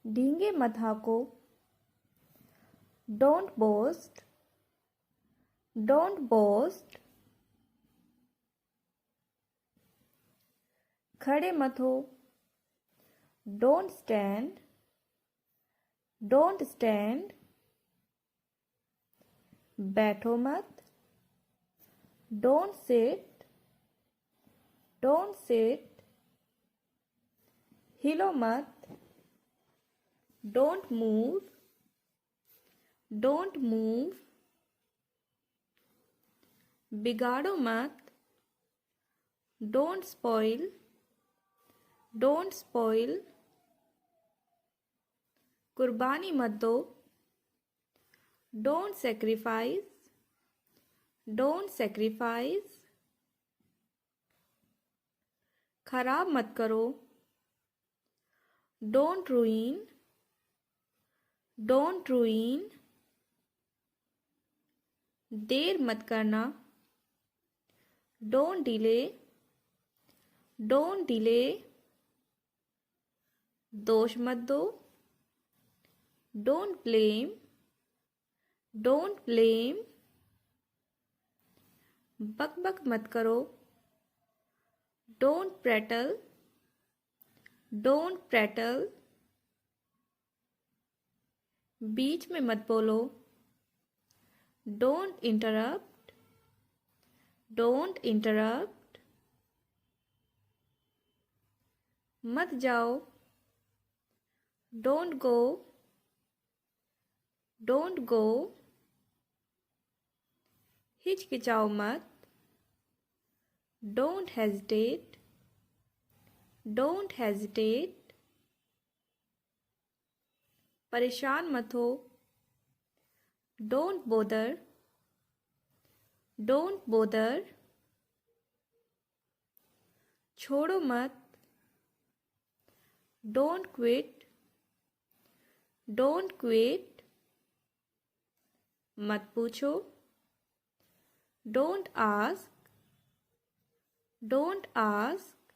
ढींगे मत हाको, don't boast, don't boast. खड़े मत हो, डोंट स्टैंड, डोंट स्टैंड। बैठो मत, डोंट सिट, डोंट सिट। हिलो मत, डोंट मूव, डोंट मूव। बिगाड़ो मत, डोंट स्पॉइल, डोंट स्पॉइल। कुर्बानी मत दो, डोंट सेक्रीफाइस, डोंट सेक्रीफाइस। खराब मत करो, डोंट ruin, डोंट ruin। देर मत करना, डोंट डिले, डोंट डिले। दोष मत दो, डोंट ब्लेम, डोंट ब्लेम। बक बक मत करो, डोंट प्रेटल, डोंट प्रेटल। बीच में मत बोलो, डोंट इंटरप्ट, डोंट इंटरप्ट। मत जाओ, डोंट गो, डोंट गो। हिचकिचाओ मत, डोंट हेजिटेट, डोंट हेजिटेट। परेशान मत हो, डोंट बोदर, डोंट बोदर। छोड़ो मत, डोंट क्विट, डोंट क्विट। मत पूछो, डोंट आस्क, डोंट आस्क।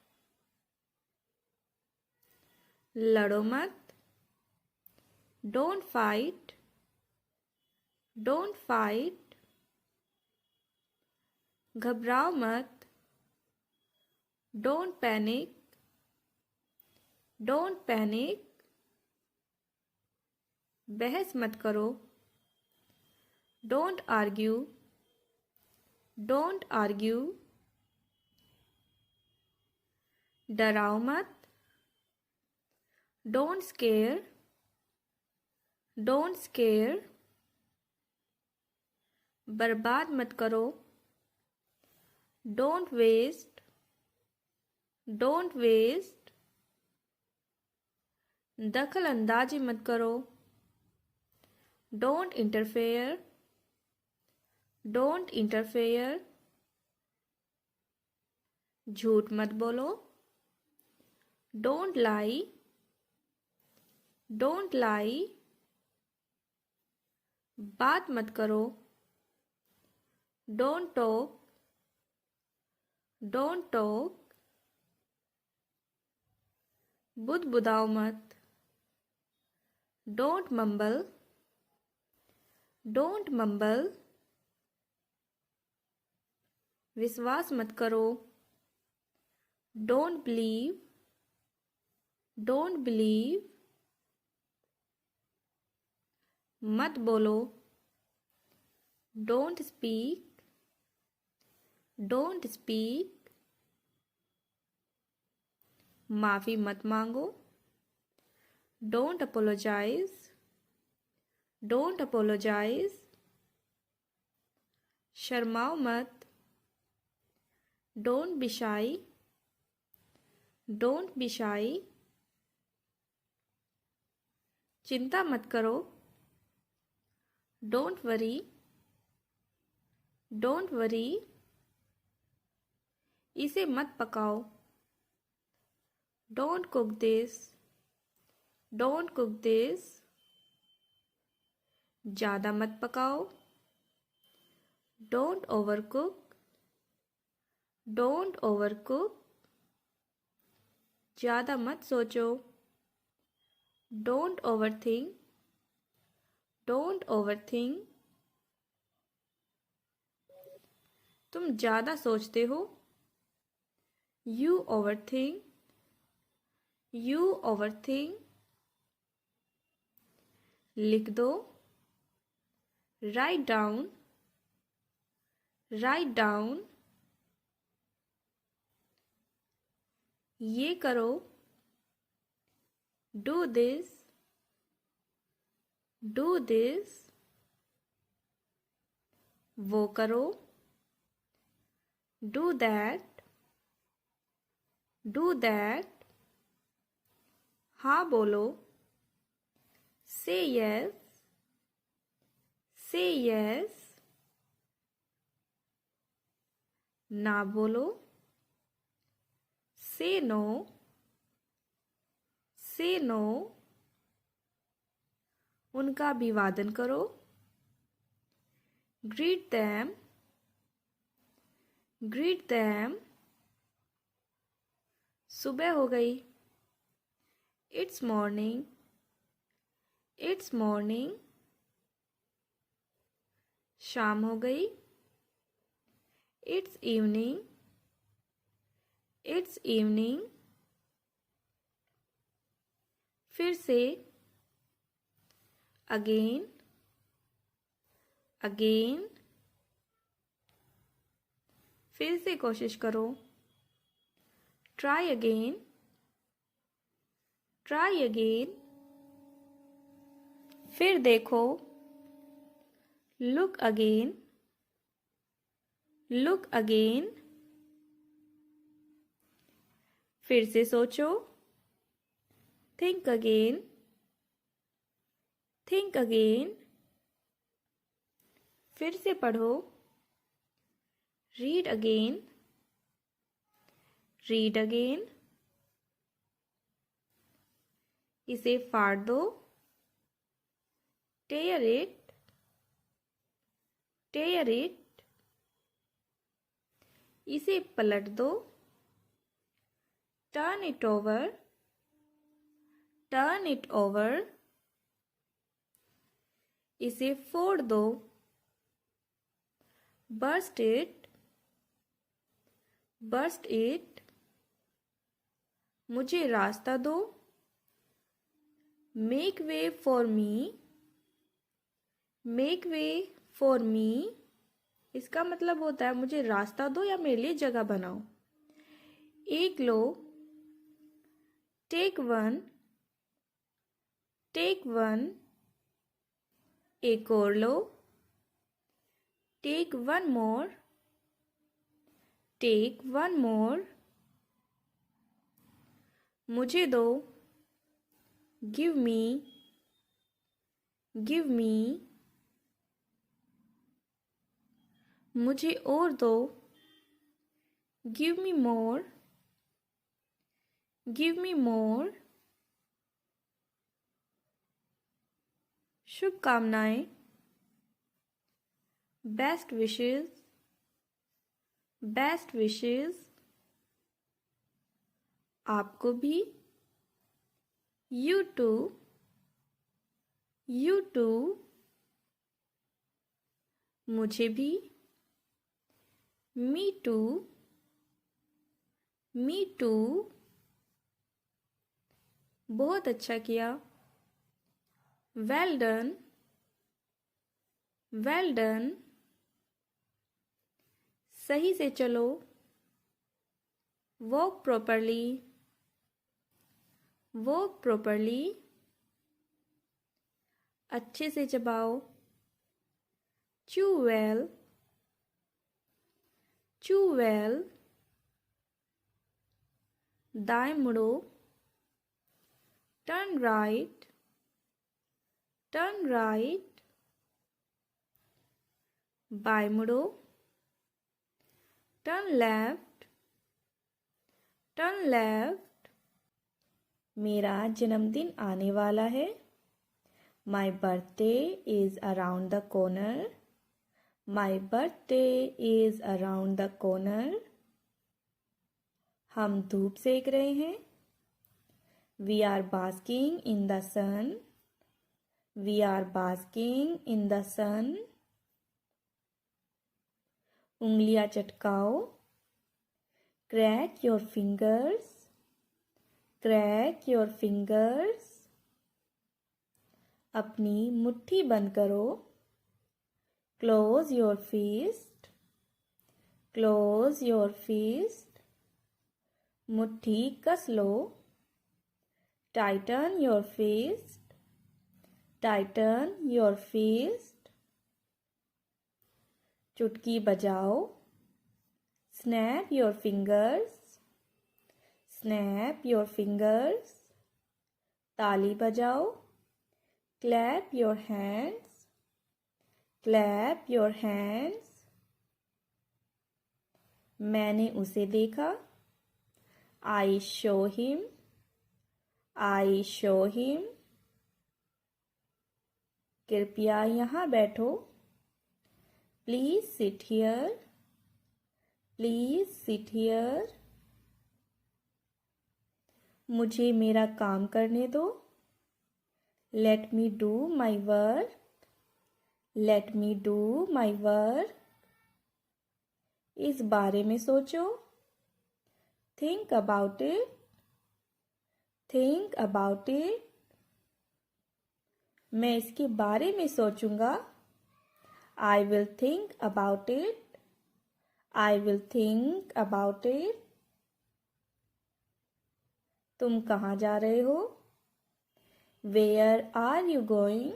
लड़ो मत, डोंट फाइट, डोंट फाइट। घबराओ मत, डोंट पैनिक, डोंट पैनिक। बहस मत करो, डोंट आर्ग्यू, डोंट आर्ग्यू। डराओ मत, डोंट स्केयर, डोंट स्केयर। बर्बाद मत करो, डोंट वेस्ट, डोंट वेस्ट। दखल अंदाजी मत करो, डोंट इंटरफेयर, डोंट इंटरफेयर। झूठ मत बोलो, डोंट लाई, डोंट लाई। बात मत करो, डोंट टॉक, डोंट टॉक। बुदबुदाओ मत, डोंट मम्बल, डोंट मम्बल। विश्वास मत करो, डोंट बिलीव, डोंट बिलीव। मत बोलो, डोंट स्पीक, डोंट स्पीक। माफ़ी मत मांगो, डोंट अपोलोजाइज, डोंट अपोलोजाइज। शर्माओ मत, don't be shy, don't be शाई। चिंता मत करो, डोंट वरी, डोंट वरी। इसे मत पकाओ, don't cook this, don't cook this. ज़्यादा मत पकाओ, don't over cook, don't over cook. ज़्यादा मत सोचो, Don't overthink. Don't overthink. तुम ज़्यादा सोचते हो. You overthink. You overthink. लिख दो. Write down. Write down. ये करो. Do this. Do this. वो करो. Do that. Do that. हाँ बोलो. Say yes. Say yes. ना बोलो. Say no. Say no. उनका अभिवादन करो. Greet them. Greet them. सुबह हो गई. It's morning. It's morning. शाम हो गई. It's evening. It's evening. फिर से. Again. Again. फिर से कोशिश करो. Try again. Try again. फिर देखो. Look again. Look again. फिर से सोचो. Think again. Think again. फिर से पढ़ो. Read again. Read again. इसे फाड़ दो. Tear it. Tear it. इसे पलट दो. Turn it over. Turn it over. इसे फोड़ दो. Burst it. Burst it. मुझे रास्ता दो. Make way for me. Make way for me. इसका मतलब होता है मुझे रास्ता दो या मेरे लिए जगह बनाओ. एक लो. Take one. Take one. एक और लो. Take one more. Take one more. मुझे दो. Give me. Give me. मुझे और दो. Give me more. Give me more. शुभकामनाएं. Best wishes. Best wishes. आपको भी. You too. You too. मुझे भी. Me too. Me too. बहुत अच्छा किया. Well done. Well done. सही से चलो. Walk properly. Walk properly. अच्छे से चबाओ. Chew well. Chew well. दाएं मुड़ो. Turn right. Turn right. बाएं मुड़ो. Turn left. Turn left. मेरा जन्मदिन आने वाला है. My birthday is around the corner. My birthday is around the corner. हम धूप सेक रहे हैं. We are basking in the sun. We are basking in the sun. उंगलियां चटकाओ. Crack your fingers. Crack your fingers. अपनी मुट्ठी बंद करो. Close your fist. Close your fist. मुट्ठी कस लो. Tighten your fist. Tighten your fist. चुटकी बजाओ. Snap your fingers. Snap your fingers. ताली बजाओ. Clap your hands. Clap your hands. मैंने उसे देखा. I saw him. I saw him. कृपया यहाँ बैठो. Please sit here. Please sit here. मुझे मेरा काम करने दो. Let me do my work. Let me do my work. इस बारे में सोचो. Think about it. Think about it. मैं इसके बारे में सोचूंगा. I will think about it. I will think about it. तुम कहाँ जा रहे हो? Where are you going?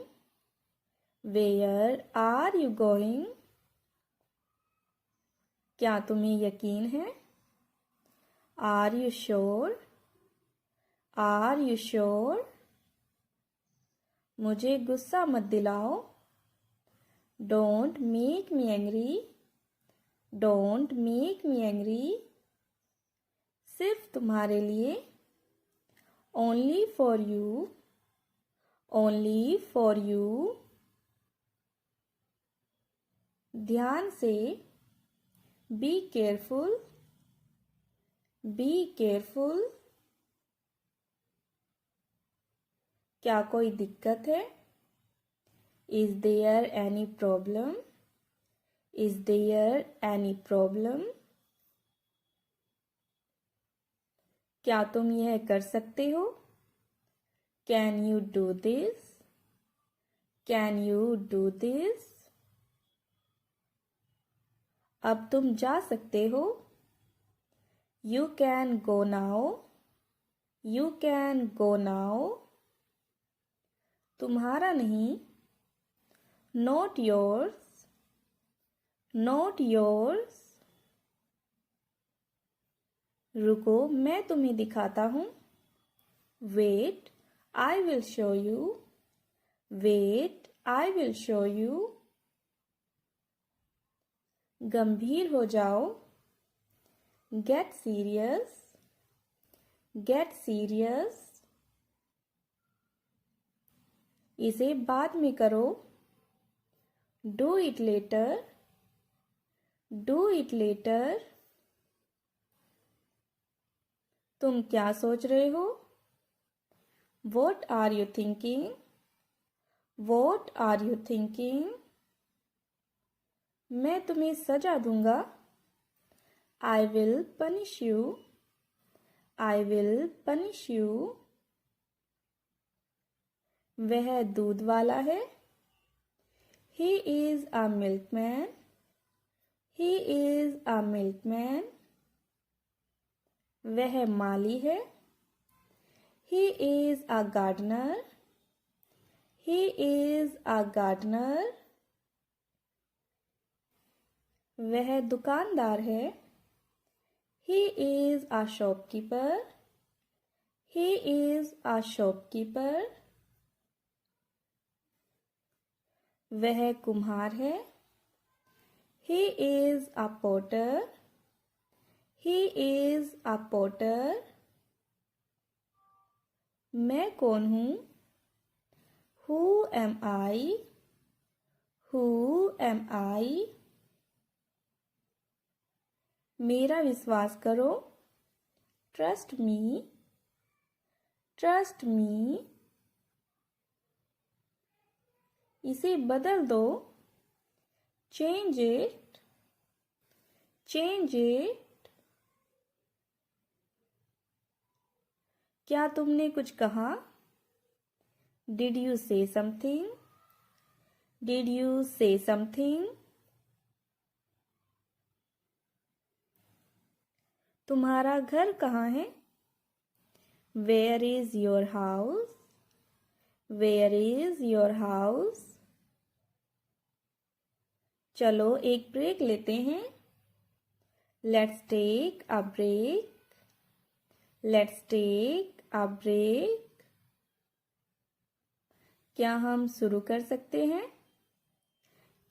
Where are you going? क्या तुम्हें यकीन है? Are you sure? Are you sure? मुझे गुस्सा मत दिलाओ. Don't make me angry. Don't make me angry. सिर्फ तुम्हारे लिए. Only for you. Only for you. ध्यान से. Be careful. Be careful. क्या कोई दिक्कत है? Is there any problem? Is there any problem? क्या तुम यह कर सकते हो? Can you do this? Can you do this? अब तुम जा सकते हो. You can go now. You can go now. तुम्हारा नहीं. Not yours. Not yours. रुको, मैं तुम्हें दिखाता हूँ. Wait, I will show you. Wait, I will show you. गंभीर हो जाओ. Get serious. Get serious. इसे बाद में करो. Do it later. Do it later. तुम क्या सोच रहे हो? What are you thinking? What are you thinking? मैं तुम्हें सजा दूंगा. I will punish you. I will punish you. वह दूध वाला है. He is a milkman. He is a milkman. वह माली है. He is a gardener. He is a gardener. वह दुकानदार है. He is a shopkeeper. He is a shopkeeper. वह कुम्हार है. He is a potter. He is a potter. मैं कौन हूँ? Who am I? Who am I? मेरा विश्वास करो. Trust me. ट्रस्ट मी, इसे बदल दो, चेंज इट, चेंज इट। क्या तुमने कुछ कहा? Did you say something, did you say something. तुम्हारा घर कहाँ है? Where is your house, where is your house. चलो एक ब्रेक लेते हैं, let's take a break, let's take a break. क्या हम शुरू कर सकते हैं?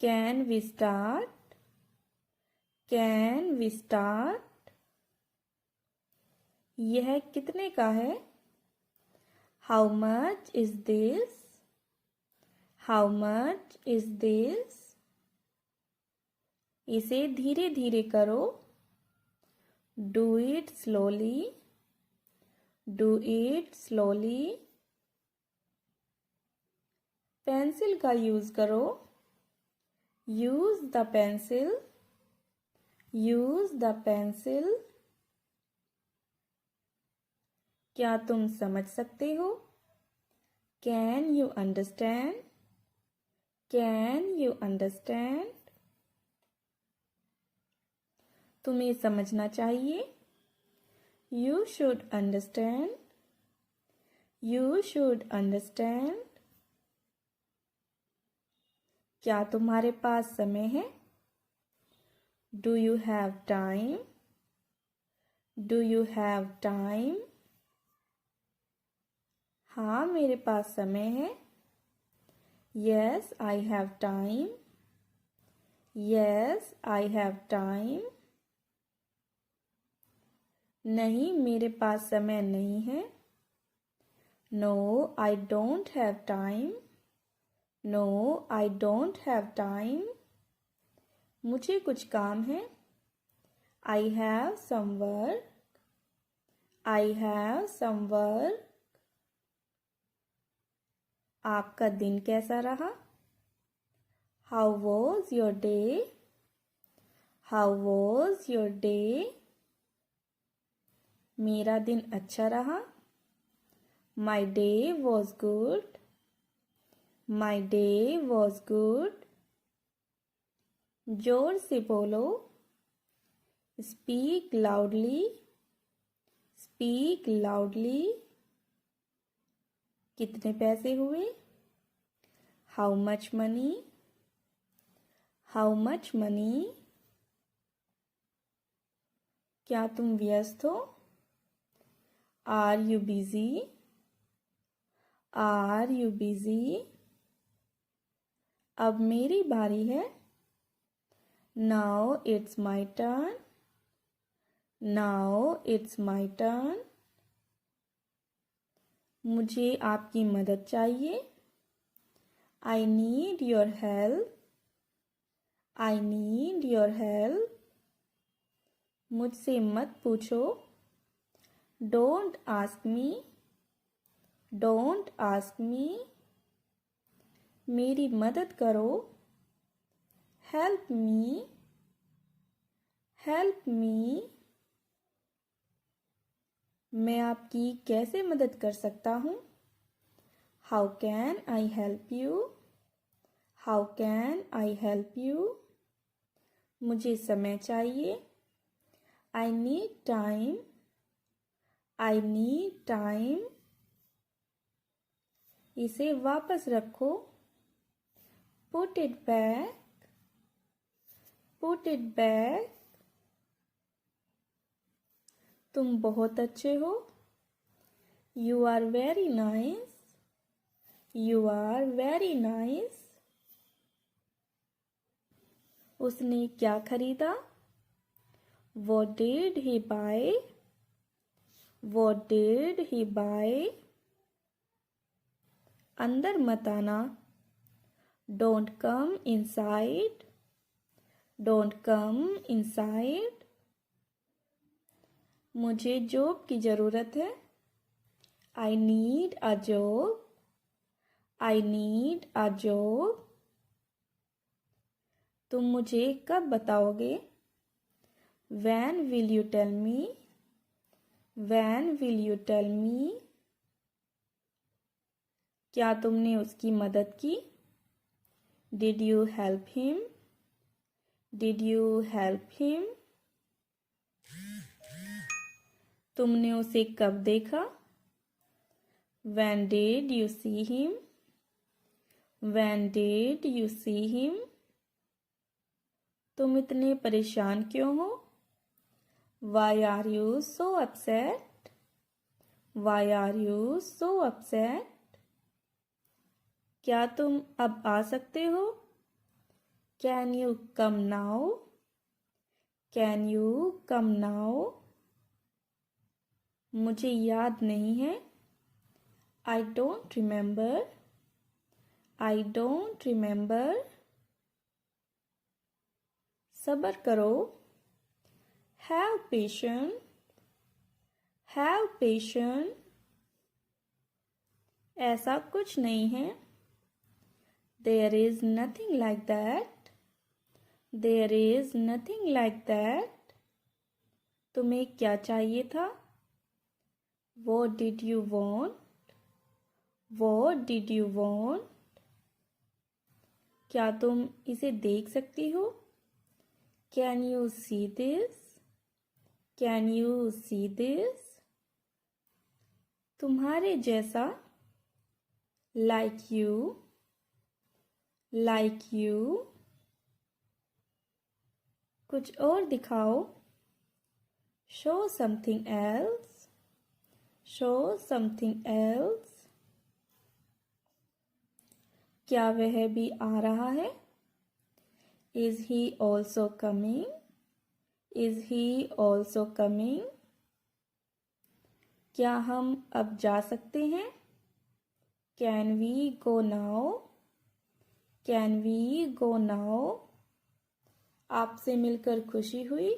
Can we start, can we start. यह कितने का है? How much is this, how much is this. इसे धीरे धीरे करो, do it slowly, do it slowly. Pencil का यूज करो, use the pencil, use the pencil. क्या तुम समझ सकते हो? Can you understand, can you understand. तुम्हें समझना चाहिए, you should understand, you should understand. क्या तुम्हारे पास समय है? Do you have time, do you have time. हाँ मेरे पास समय है, yes I have time, yes I have time. नहीं मेरे पास समय नहीं है, no I don't have time, no I don't have time. मुझे कुछ काम है, I have some work, I have some work. आपका दिन कैसा रहा? How was your day, how was your day. मेरा दिन अच्छा रहा, my day was good, my day was good. जोर से बोलो, स्पीक लाउडली, स्पीक लाउडली। कितने पैसे हुए? How much money, how much money. क्या तुम व्यस्त हो? Are you busy, are you busy. अब मेरी बारी है, now it's my turn, now it's my turn. मुझे आपकी मदद चाहिए, I need your help, I need your help. मुझसे मत पूछो, don't ask me, don't ask me. मेरी मदद करो, हेल्प मी, हेल्प मी। मैं आपकी कैसे मदद कर सकता हूँ? How can I help you, how can I help you. मुझे समय चाहिए, I need time, I need time. इसे वापस रखो, put it back, put it back. तुम बहुत अच्छे हो, you are very nice, you are very nice. उसने क्या खरीदा? What did he buy? What did he buy? अंदर मत आना, Don't come inside, Don't come inside। मुझे जॉब की ज़रूरत है, I need a job. I need a job. तुम मुझे कब बताओगे? When will you tell me? When will you tell me? क्या तुमने उसकी मदद की? Did you help him? Did you help him? तुमने उसे कब देखा? When did you see him? When did you see him? तुम इतने परेशान क्यों हो? Why are you so upset? Why are you so upset? क्या तुम अब आ सकते हो? Can you come now? Can you come now? मुझे याद नहीं है. I don't remember. I don't remember. सब्र करो. Have patience. Have patience. ऐसा कुछ नहीं है. There is nothing like that. There is nothing like that. तुम्हें क्या चाहिए था? What did you want? What did you want? क्या तुम इसे देख सकती हो? Can you see this? Can you see this? तुम्हारे जैसा. Like you. Like you. कुछ और दिखाओ. Show something else. Show something else. क्या वह भी आ रहा है? Is he also coming? Is he also coming? क्या हम अब जा सकते हैं? Can we go now? Can we go now? आपसे मिलकर खुशी हुई.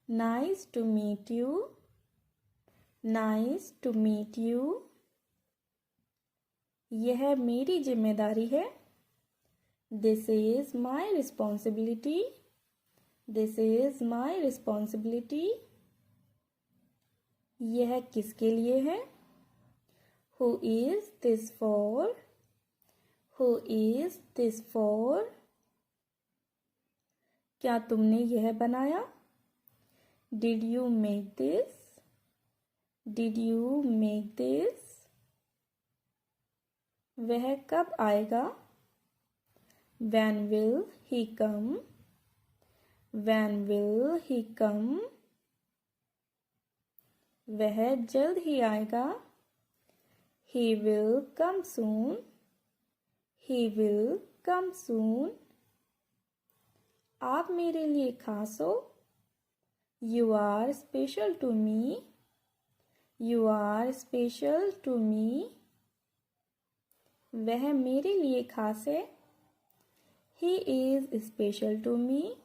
Nice to meet you. Nice to meet you. यह मेरी जिम्मेदारी है. This is my responsibility. This is my responsibility. यह किसके लिए है? Who is this for? Who is this for? क्या तुमने यह बनाया? Did you make this? Did you make this? वह कब आएगा? When will he come? When will he come? वह जल्द ही आएगा. He will come soon. He will come soon. आप मेरे लिए खास हो. You are special to me. You are special to me. वह मेरे लिए खास है. He is special to me.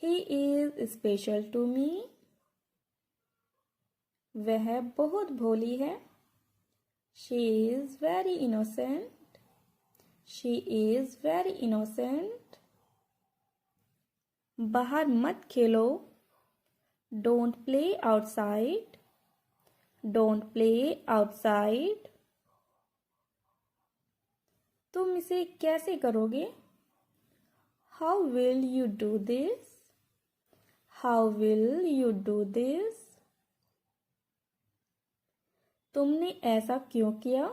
He is special to me. वह बहुत भोली है. She is very innocent. She is very innocent. बाहर मत खेलो. Don't play outside. Don't play outside. तुम इसे कैसे करोगे? How will you do this? How will you do this? तुमने ऐसा क्यों किया?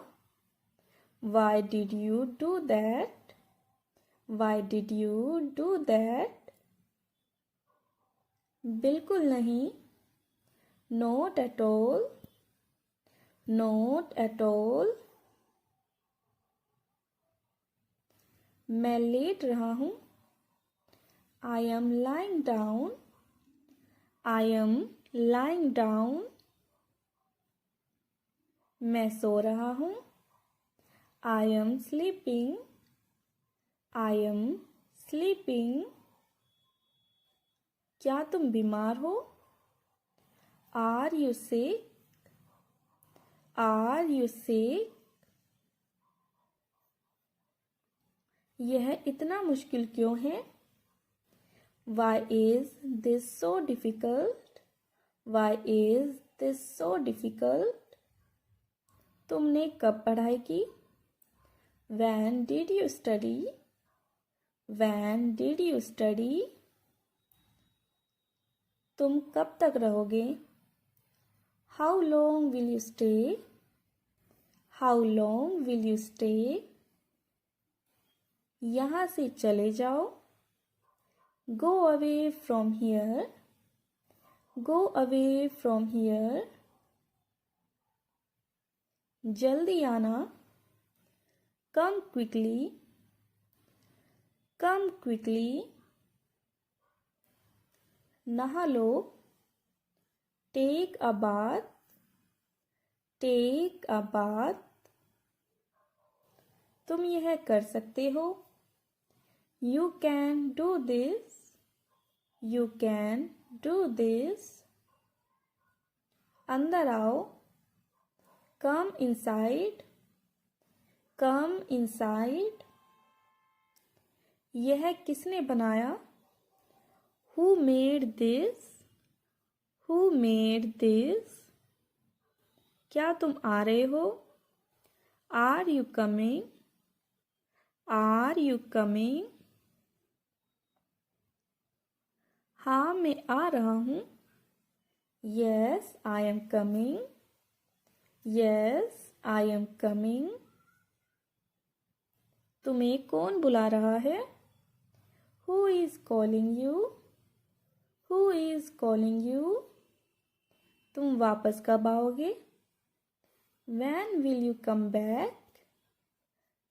Why did you do that? Why did you do that? बिल्कुल नहीं. Not at all. Not at all. मैं लेट रहा हूँ. I am lying down. I am lying down. मैं सो रहा हूँ. I am sleeping. I am sleeping. क्या तुम बीमार हो? Are you sick? Are you sick? यह इतना मुश्किल क्यों है? Why is this so difficult? Why is this so difficult? तुमने कब पढ़ाई की? When did you study? When did you study? तुम कब तक रहोगे? How long will you stay? How long will you stay? यहाँ से चले जाओ. Go away from here. Go away from here. जल्दी आना. Come quickly. Come quickly. नहा लो. Take a bath. Take a bath. तुम यह कर सकते हो. You can do this. You can do this. अंदर आओ. Come inside. Come inside. यह किसने बनाया? Who made this? Who made this? क्या तुम आ रहे हो? Are you coming? Are you coming? हाँ मैं आ रहा हूँ. Yes, I am coming. Yes, I am coming. तुम्हें कौन बुला रहा है? Who is calling you? Who is calling you? तुम वापस कब आओगे? When will you come back?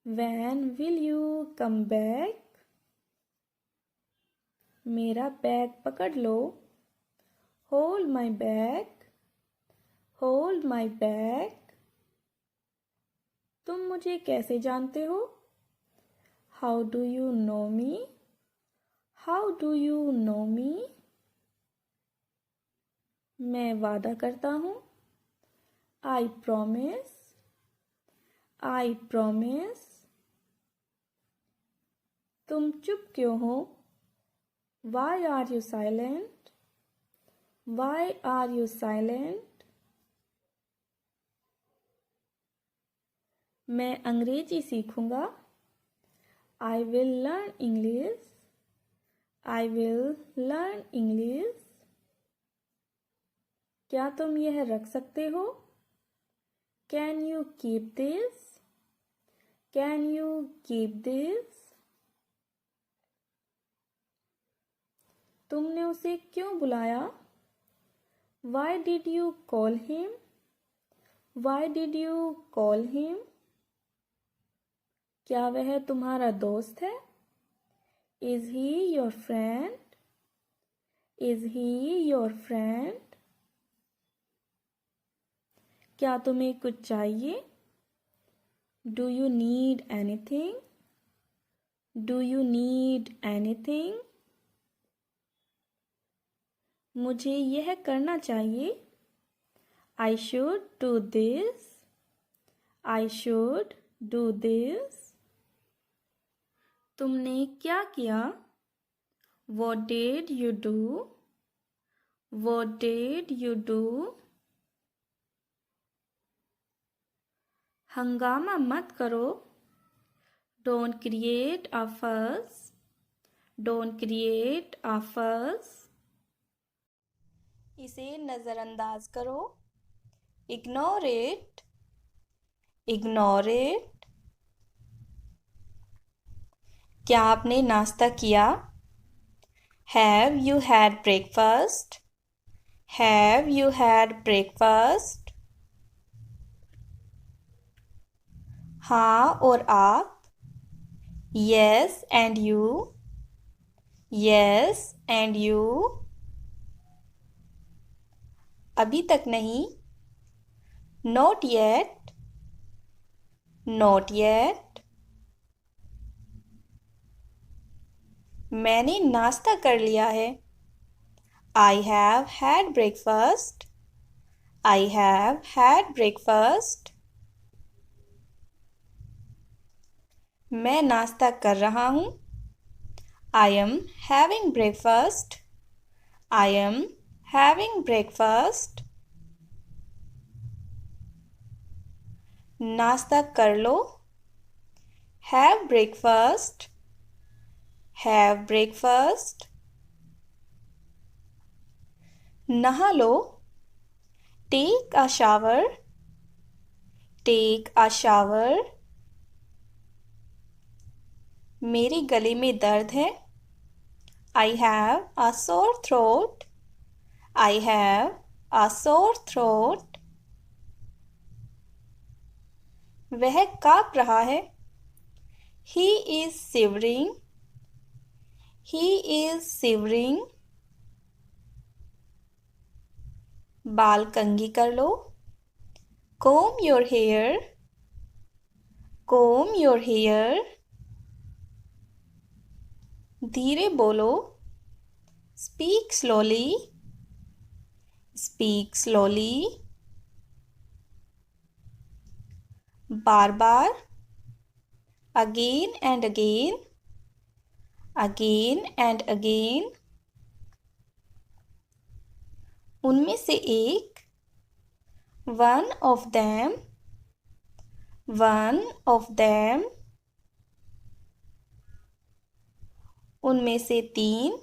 When will you come back? मेरा बैग पकड़ लो. Hold my bag. Hold my bag. तुम मुझे कैसे जानते हो? How do you know me? How do you know me? मैं वादा करता हूँ. I promise. I promise. तुम चुप क्यों हो? Why are you silent? Why are you silent? मैं अंग्रेजी सीखूंगा. I will learn English. I will learn English. क्या तुम यह रख सकते हो? Can you keep this? Can you keep this? तुमने उसे क्यों बुलाया? Why did you call him? Why did you call him? क्या वह तुम्हारा दोस्त है? Is he your friend? Is he your friend? क्या तुम्हें कुछ चाहिए? Do you need anything? Do you need anything? मुझे यह करना चाहिए. I should do this. I should do this. तुमने क्या किया? What did you do? What did you do? हंगामा मत करो. Don't create a fuss. Don't create a fuss. इसे नज़रअंदाज करो. Ignore it. Ignore it. क्या आपने नाश्ता किया? Have you had breakfast? Have you had breakfast? हाँ और आप? Yes and you? Yes and you? अभी तक नहीं. Not yet. Not yet. मैंने नाश्ता कर लिया है. I have had breakfast. I have had breakfast. मैं नाश्ता कर रहा हूँ. I am having breakfast. I am having breakfast. नाश्ता कर लो. Have breakfast. Have breakfast. नहा लो. Take a shower. Take a shower. मेरे गले में दर्द है. I have a sore throat. I have a sore throat. वह काँप रहा है. He is shivering. He is shivering. बाल कंघी कर लो. Comb your hair. Comb your hair. धीरे बोलो. Speak slowly. Speak slowly. Bar bar. Again and again. Again and again. उनमें से एक. One of them. One of them. उनमें से तीन.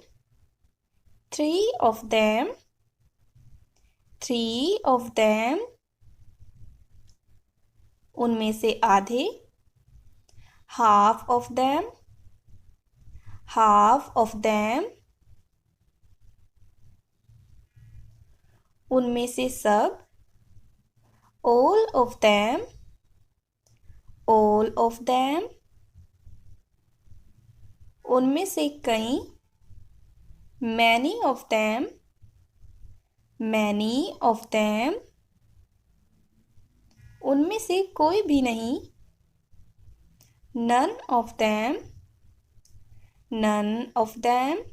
Three of them. Three of them. उनमें से आधे. Half of them. Half of them. उनमें से सब. All of them. All of them. उनमें से कई. Many of them. Many of them. उनमें से कोई भी नहीं. None of them. None of them.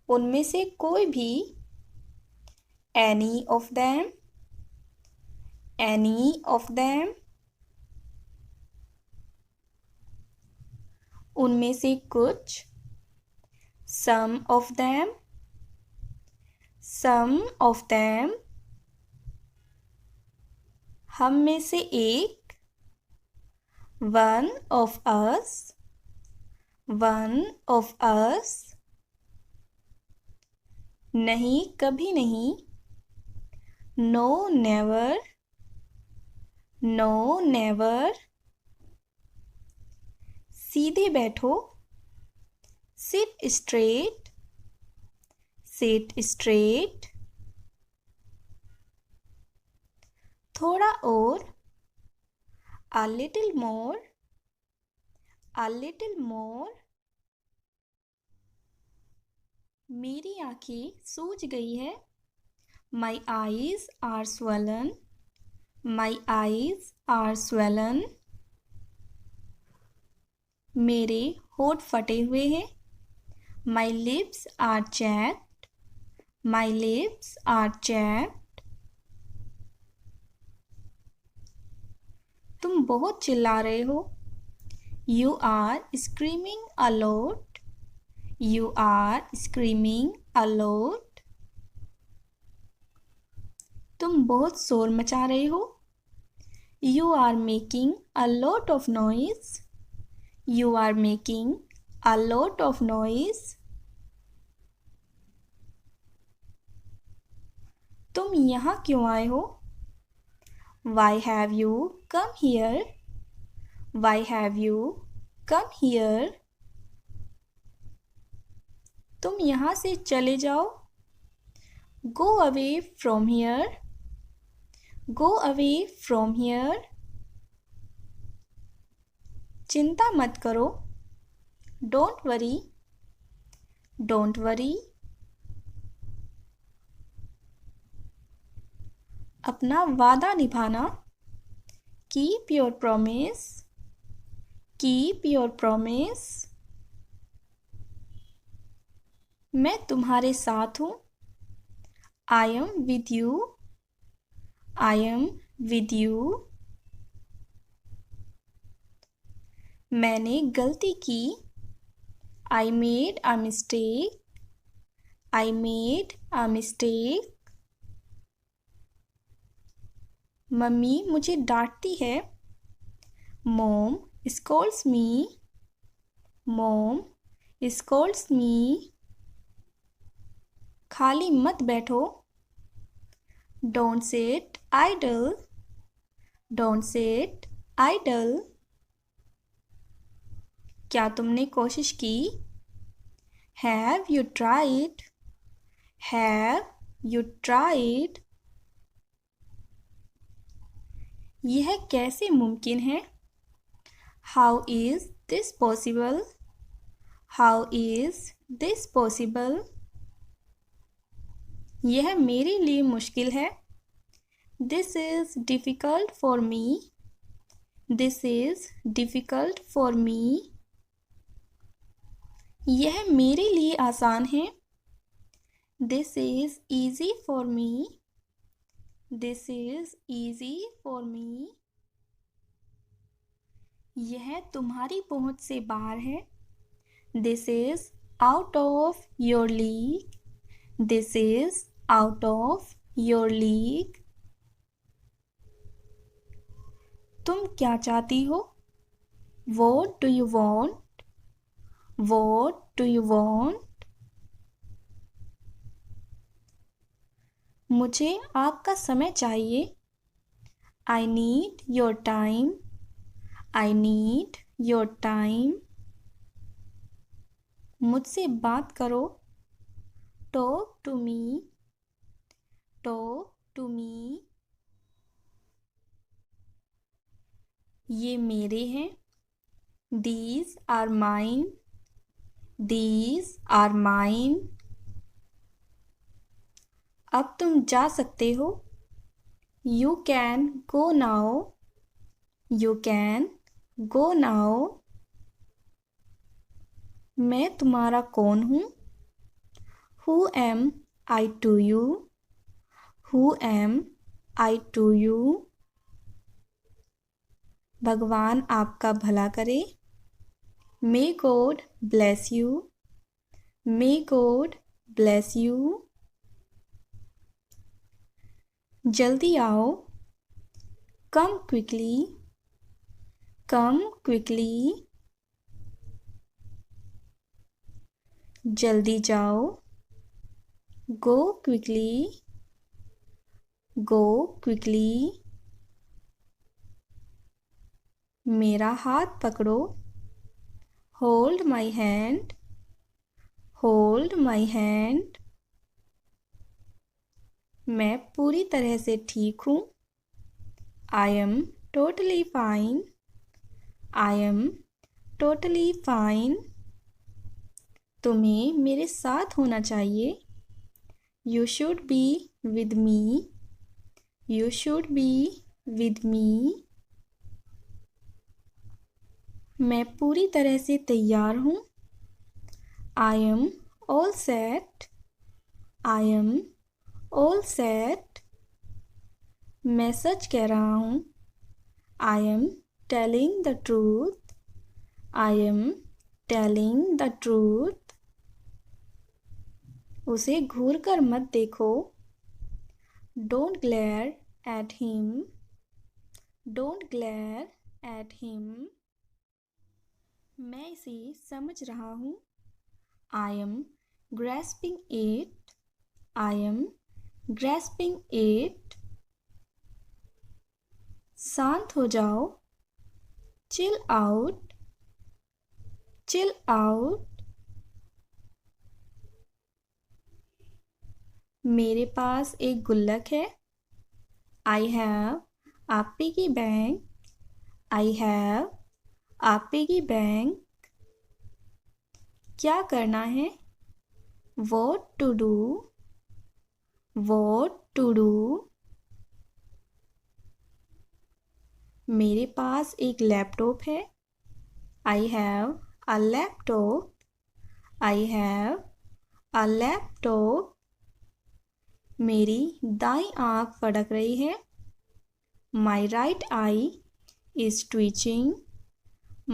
उनमें से कोई भी. Any of them. Any of them. उनमें से कुछ. Some of them. Some of them. हम में से एक. One of us. One of us. नहीं कभी नहीं. No never. No never. सीधे बैठो. Sit straight. Sit straight. थोड़ा और. A little more. A little more. मेरी आँखें सूज गई है. My eyes are swollen. My eyes are swollen. मेरे होंठ फटे हुए हैं. My lips are chapped. My lips are chapped. तुम बहुत चिल्ला रहे हो. You are screaming a lot. You are screaming a lot. तुम बहुत शोर मचा रहे हो. You are making a lot of noise. You are making a lot of noise. तुम यहाँ क्यों आए हो? Why have you come here? Why have you come here? तुम यहाँ से चले जाओ. Go away from here. Go away from here. चिंता मत करो. Don't worry. Don't worry. अपना वादा निभाना. Keep your promise. Keep your promise. मैं तुम्हारे साथ हूँ. I am with you. I am with you. मैंने गलती की. I made a mistake. I made a mistake. Mummy मुझे डांटती है. Mom scolds me. Mom scolds me. खाली मत बैठो. Don't sit idle. Don't sit idle. क्या तुमने कोशिश की? Have you tried? Have you tried? यह कैसे मुमकिन है? How is this possible? How is this possible? यह मेरे लिए मुश्किल है. This is difficult for me. This is difficult for me. यह मेरे लिए आसान है. This is easy for me. This is easy for me. यह तुम्हारी पहुंच से बाहर है. This is out of your league. This is out of your league. तुम क्या चाहती हो? What do you want? What do you want? मुझे आपका समय चाहिए. I need your time. I need your time. मुझसे बात करो. Talk to me. Talk to me. ये मेरे हैं. These are mine. These are mine. अब तुम जा सकते हो. You can go now. You can go now. मैं तुम्हारा कौन हूँ? Who am I to you? Who am I to you? भगवान आपका भला करे. May God bless you. May God bless you. जल्दी आओ. Come quickly. Come quickly. जल्दी जाओ. Go quickly. Go quickly. मेरा हाथ पकड़ो. Hold my hand. Hold my hand. मैं पूरी तरह से ठीक हूँ. I am totally fine. I am totally fine. तुम्हें मेरे साथ होना चाहिए. You should be with me. You should be with me. मैं पूरी तरह से तैयार हूँ. I am all set. I am all set. मैं सच कह रहा हूँ. I am telling the truth. I am telling the truth. उसे घूर कर मत देखो. Don't glare at him. Don't glare at him. मैं इसे समझ रहा हूँ. I am grasping it. I am grasping it. शांत हो जाओ. Chill out. Chill out. मेरे पास एक गुल्लक है. I have a piggy bank. I have a piggy bank. क्या करना है? What to do? What to do? मेरे पास एक लैपटॉप है. I have a laptop. I have a laptop. मेरी दाईं आँख फड़क रही है। My right eye is twitching.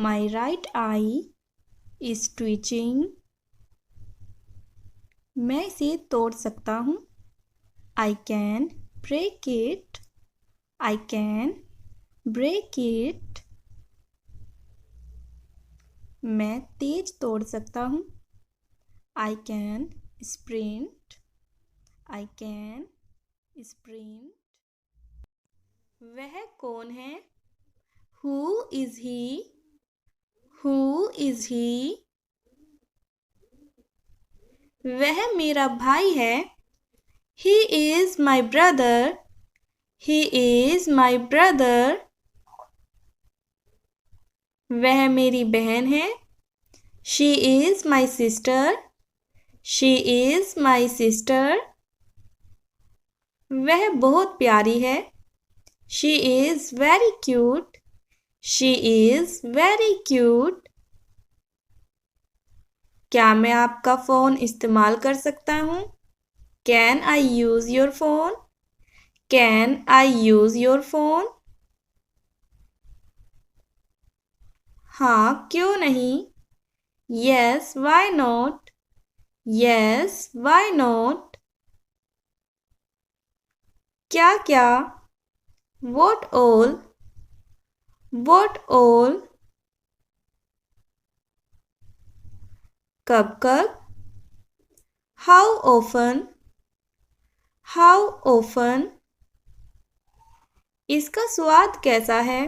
My right eye is twitching. मैं इसे तोड़ सकता हूँ। I can break it. I can break it. मैं तेज तोड़ सकता हूँ। I can sprint. I can sprint. वह कौन है? Who is he? Who is he? वह मेरा भाई है। He is my brother. He is my brother. वह मेरी बहन है। She is my sister. She is my sister. वह बहुत प्यारी है। She is very cute. She is very cute. क्या मैं आपका फ़ोन इस्तेमाल कर सकता हूँ? Can I use your phone? Can I use your phone? हाँ, क्यों नहीं? Yes, why not? Yes, why not? क्या क्या? What all? What all? कब कब? How often? How often? इसका स्वाद कैसा है?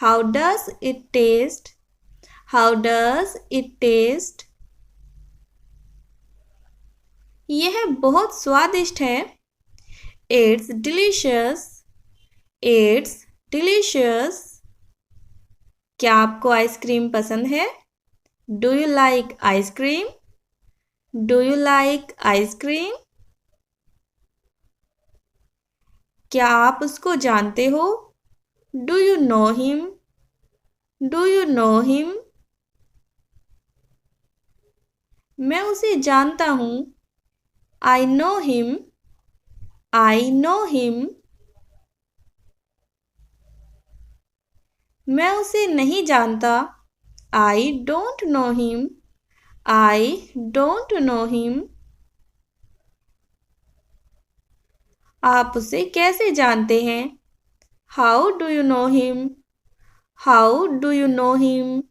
How does it taste? How does it taste? यह बहुत स्वादिष्ट है। It's delicious. It's delicious. क्या आपको आइसक्रीम पसंद है? Do you like ice cream? Do you like ice cream? क्या आप उसको जानते हो? Do you know him? Do you know him? मैं उसे जानता हूँ। I know him. I know him. मैं उसे नहीं जानता। I don't know him. I don't know him. आप उसे कैसे जानते हैं? How do you know him? How do you know him?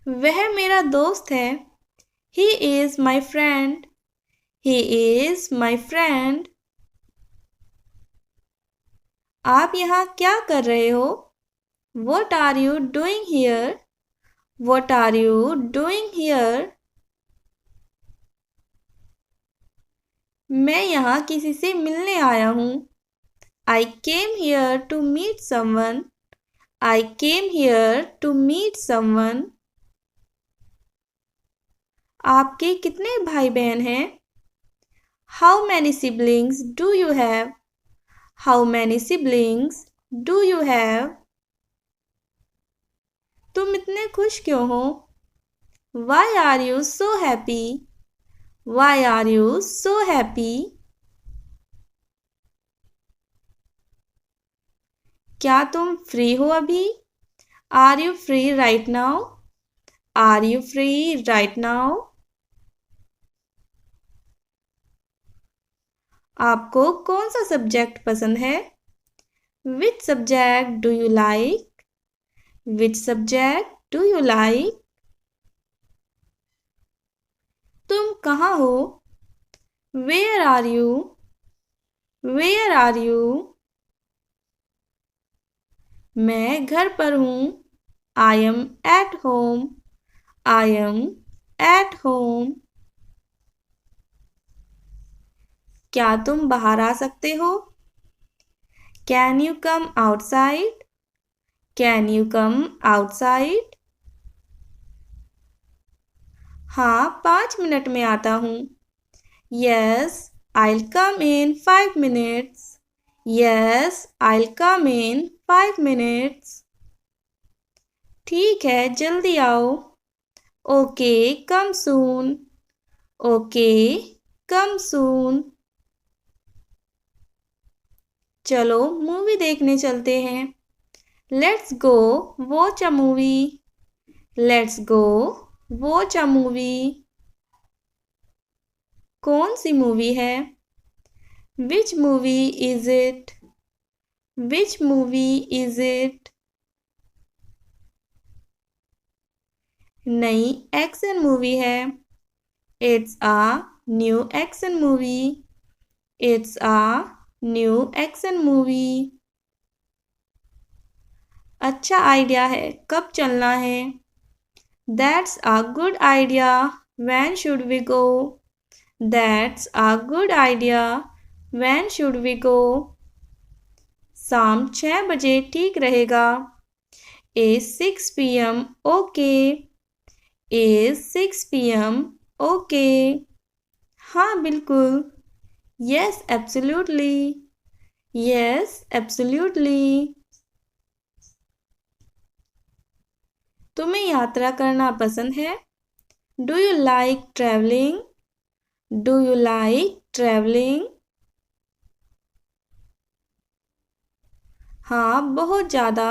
वह मेरा दोस्त है। He is my friend. He is my friend. आप यहाँ क्या कर रहे हो? What are you doing here? What are you doing here? मैं यहाँ किसी से मिलने आया हूँ। I came here to meet someone. I came here to meet someone. आपके कितने भाई बहन हैं? How many siblings do you have? How many siblings do you have? तुम इतने खुश क्यों हो? Why are you so happy? Why are you so happy? क्या तुम फ्री हो अभी? Are you free right now? Are you free right now? आपको कौन सा सब्जेक्ट पसंद है? Which subject do you like? Which subject do you like? तुम कहाँ हो? Where are you? Where are you? मैं घर पर हूँ। I am at home. I am at home. क्या तुम बाहर आ सकते हो? Can you come outside? Can you come outside? हाँ, 5 मिनट में आता हूँ। Yes, I'll come in 5 minutes. Yes, I'll come in 5 minutes. ठीक है, जल्दी आओ। Okay, come soon. Okay, Come soon. चलो मूवी देखने चलते हैं. Let's go watch a movie. Let's go watch a movie. कौन सी मूवी है? Which movie is it? Which movie is it? नई एक्शन मूवी है. It's a new action movie. It's a new action movie. अच्छा idea है. कब चलना है? That's a good idea. When should we go? That's a good idea. When should we go? शाम 6 बजे ठीक रहेगा. Is 6 p.m. okay? Is 6 p.m. okay? हाँ बिल्कुल. Yes, absolutely. Yes, absolutely. तुम्हें यात्रा करना पसंद है? Do you like traveling? Do you like traveling? हाँ बहुत ज़्यादा.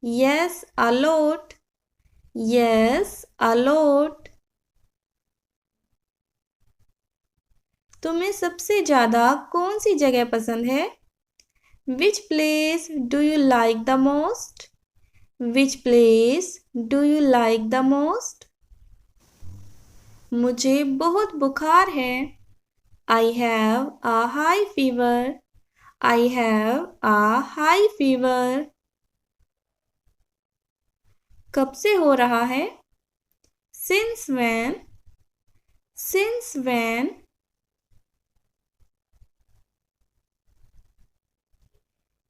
Yes, a lot. Yes, a lot. तुम्हें सबसे ज़्यादा कौन सी जगह पसंद है? Which place do you like the most? Which place do you like the most? मुझे बहुत बुखार है. I have a high fever. I have a high fever. कब से हो रहा है? Since when? Since when?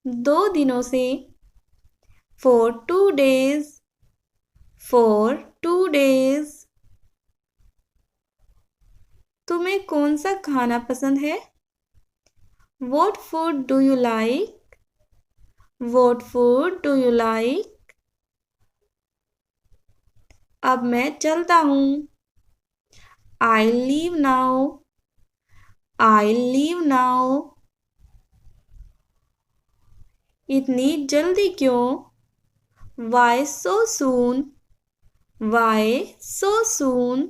दो दिनों से. For 2 days. For 2 days. तुम्हें कौन सा खाना पसंद है? What food do you like? What food do you like? अब मैं चलता हूँ. I'll leave now. I'll leave now. इतनी जल्दी क्यों? Why so soon? Why so soon?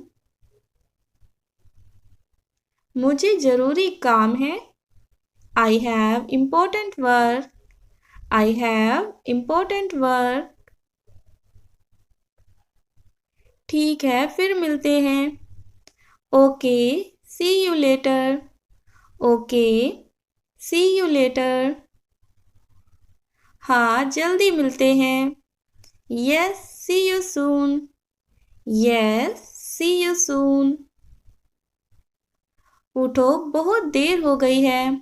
मुझे जरूरी काम है. I have important work. I have important work. ठीक है फिर मिलते हैं. Okay, see you later. Okay, see you later. हाँ जल्दी मिलते हैं. Yes, see you soon. Yes, see you soon. उठो बहुत देर हो गई है.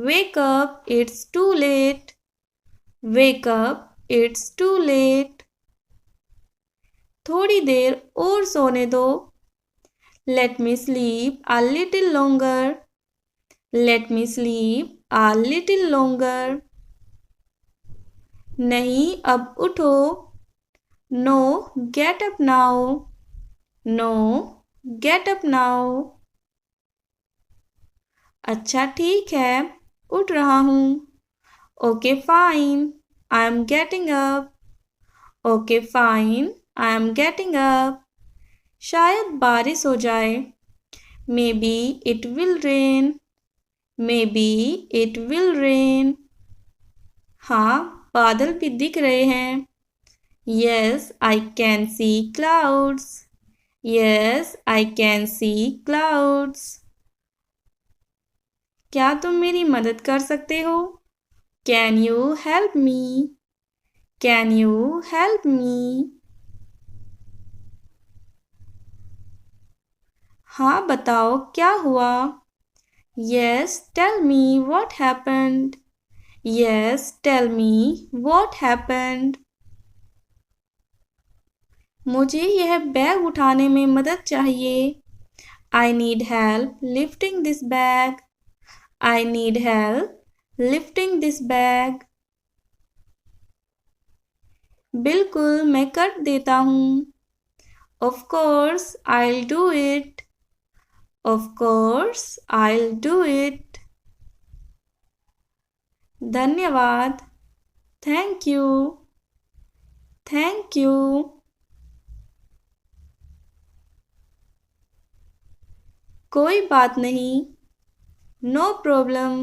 Wake up, it's too late. Wake up, it's too late. थोड़ी देर और सोने दो. Let me sleep a little longer. Let me sleep a little longer. नहीं अब उठो. No, get up now. No, get up now. अच्छा ठीक है उठ रहा हूँ. Okay, fine. I am getting up. Okay, fine. I am getting up. शायद बारिश हो जाए. Maybe it will rain. Maybe it will rain. हाँ बादल भी दिख रहे हैं. Yes, I can see clouds. Yes, I can see clouds. क्या तुम मेरी मदद कर सकते हो? Can you help me? Can you help me? हाँ बताओ क्या हुआ? Yes, tell me what happened. Yes, tell me what happened. मुझे यह बैग उठाने में मदद चाहिए. I need help lifting this bag. I need help lifting this bag. बिल्कुल मैं कर देता हूँ. Of course, I'll do it. Of course, I'll do it. धन्यवाद. Thank you. Thank you. कोई बात नहीं. No problem.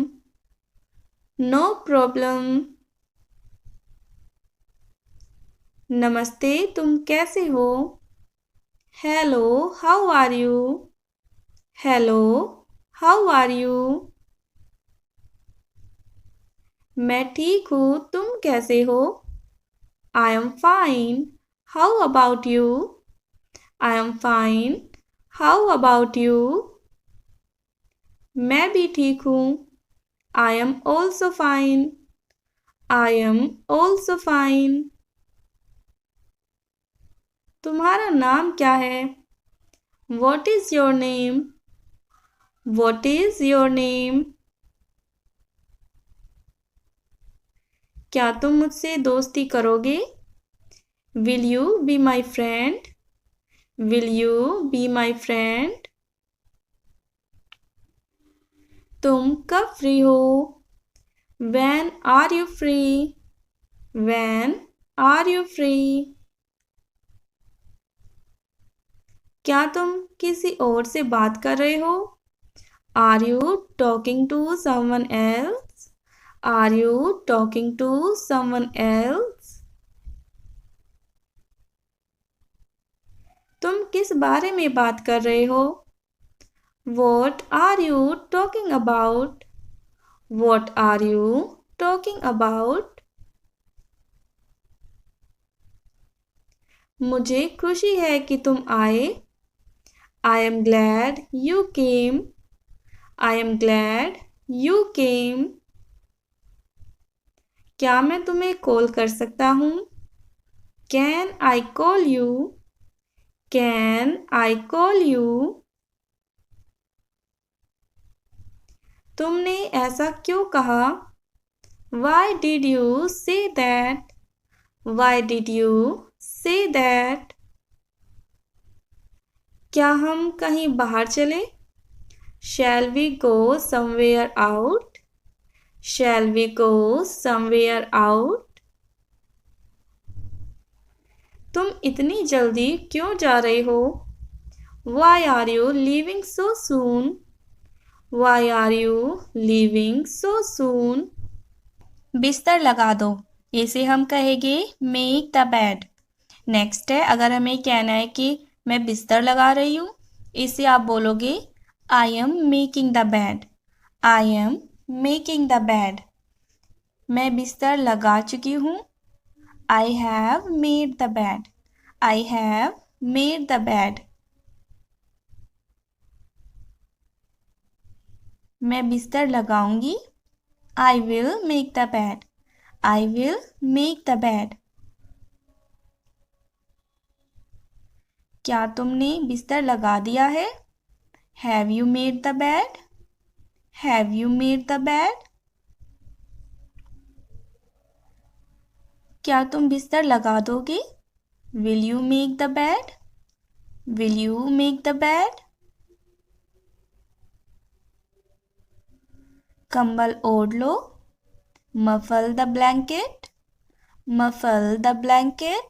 No problem. नमस्ते, तुम कैसे हो? Hello, how are you? Hello, how are you? मैं ठीक हूँ, तुम कैसे हो? I am fine. How about you? I am fine. How about you? मैं भी ठीक हूँ. I am also fine. I am also fine. तुम्हारा नाम क्या है? What is your name? What is your name? क्या तुम मुझसे दोस्ती करोगे? Will you be my friend? Will you be my friend? तुम कब फ्री हो? When are you free? When are you free? क्या तुम किसी और से बात कर रहे हो? Are you talking to someone else? Are you talking to someone else? तुम किस बारे में बात कर रहे हो? What are you talking about? What are you talking about? मुझे खुशी है कि तुम आए. I am glad you came. I am glad you came. क्या मैं तुम्हें कॉल कर सकता हूँ? Can I call you? Can I call you? तुमने ऐसा क्यों कहा? Why did you say that? Why did you say that? क्या हम कहीं बाहर चले? Shall we go somewhere out? Shall we go somewhere out? तुम इतनी जल्दी क्यों जा रहे हो? Why are you leaving so soon? Why are you leaving so soon? बिस्तर लगा दो. इसे हम कहेंगे make the bed. नेक्स्ट है, अगर हमें कहना है कि मैं बिस्तर लगा रही हूँ, इसे आप बोलोगे I am making the bed. I am making the bed. मैं बिस्तर लगा चुकी हूँ. I have made the bed. I have made the bed. मैं बिस्तर लगाऊंगी. I will make the bed. I will make the bed. क्या तुमने बिस्तर लगा दिया है? Have you made the bed? Have you made the bed? क्या तुम बिस्तर लगा दोगे? Will you make the bed? Will you make the bed? कंबल ओढ़ लो. Muffle the blanket. Muffle the blanket.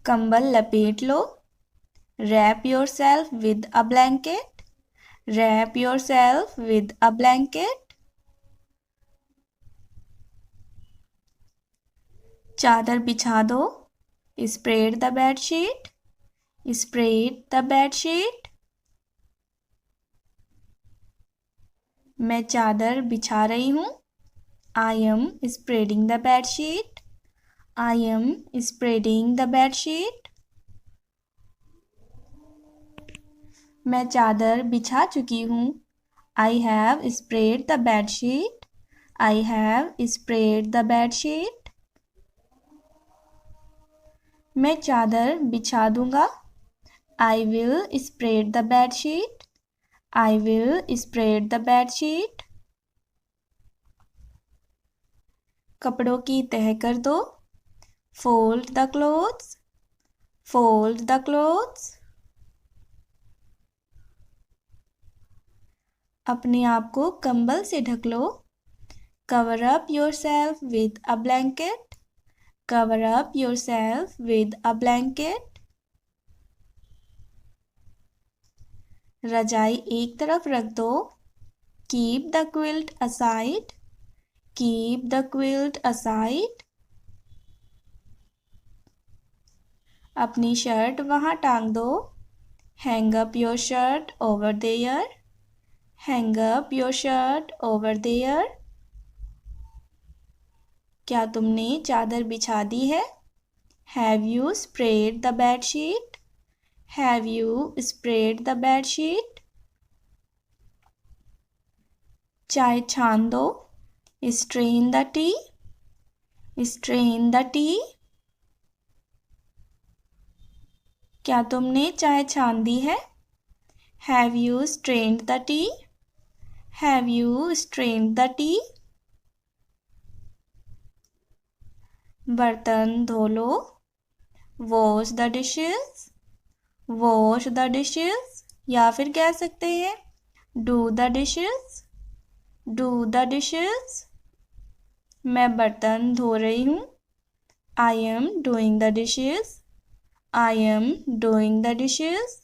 कंबल लपेट लो. Wrap yourself with a blanket. Wrap yourself with a blanket. चादर बिछा दो. Spread the bed sheet. Spread the bed sheet. मैं चादर बिछा रही हूँ. I am spreading the bed sheet. I am spreading the bed sheet. मैं चादर बिछा चुकी हूँ. I have spread the bed sheet. I have spread the bed sheet. मैं चादर बिछा दूंगा. I will spread the bed sheet. I will spread the bed sheet. कपड़ों की तह कर दो. Fold the clothes. Fold the clothes. अपने आप को कंबल से ढक लो. Cover up yourself with a blanket. Cover up yourself with a blanket. रजाई एक तरफ रख दो. Keep the quilt aside. Keep the quilt aside. अपनी शर्ट वहां टांग दो. Hang up your shirt over there. Hang up your shirt over there. क्या तुमने चादर बिछा दी है? Have you spread the bed sheet? Have you spread the bed sheet? चाय छान दो. Strain the tea. Strain the tea. क्या तुमने चाय छान दी है? Have you strained the tea? Have you strained the tea? बर्तन धो लो. Wash the dishes. Wash the dishes. या फिर कह सकते हैं do the dishes. Do the dishes. मैं बर्तन धो रही हूँ. I am doing the dishes. I am doing the dishes.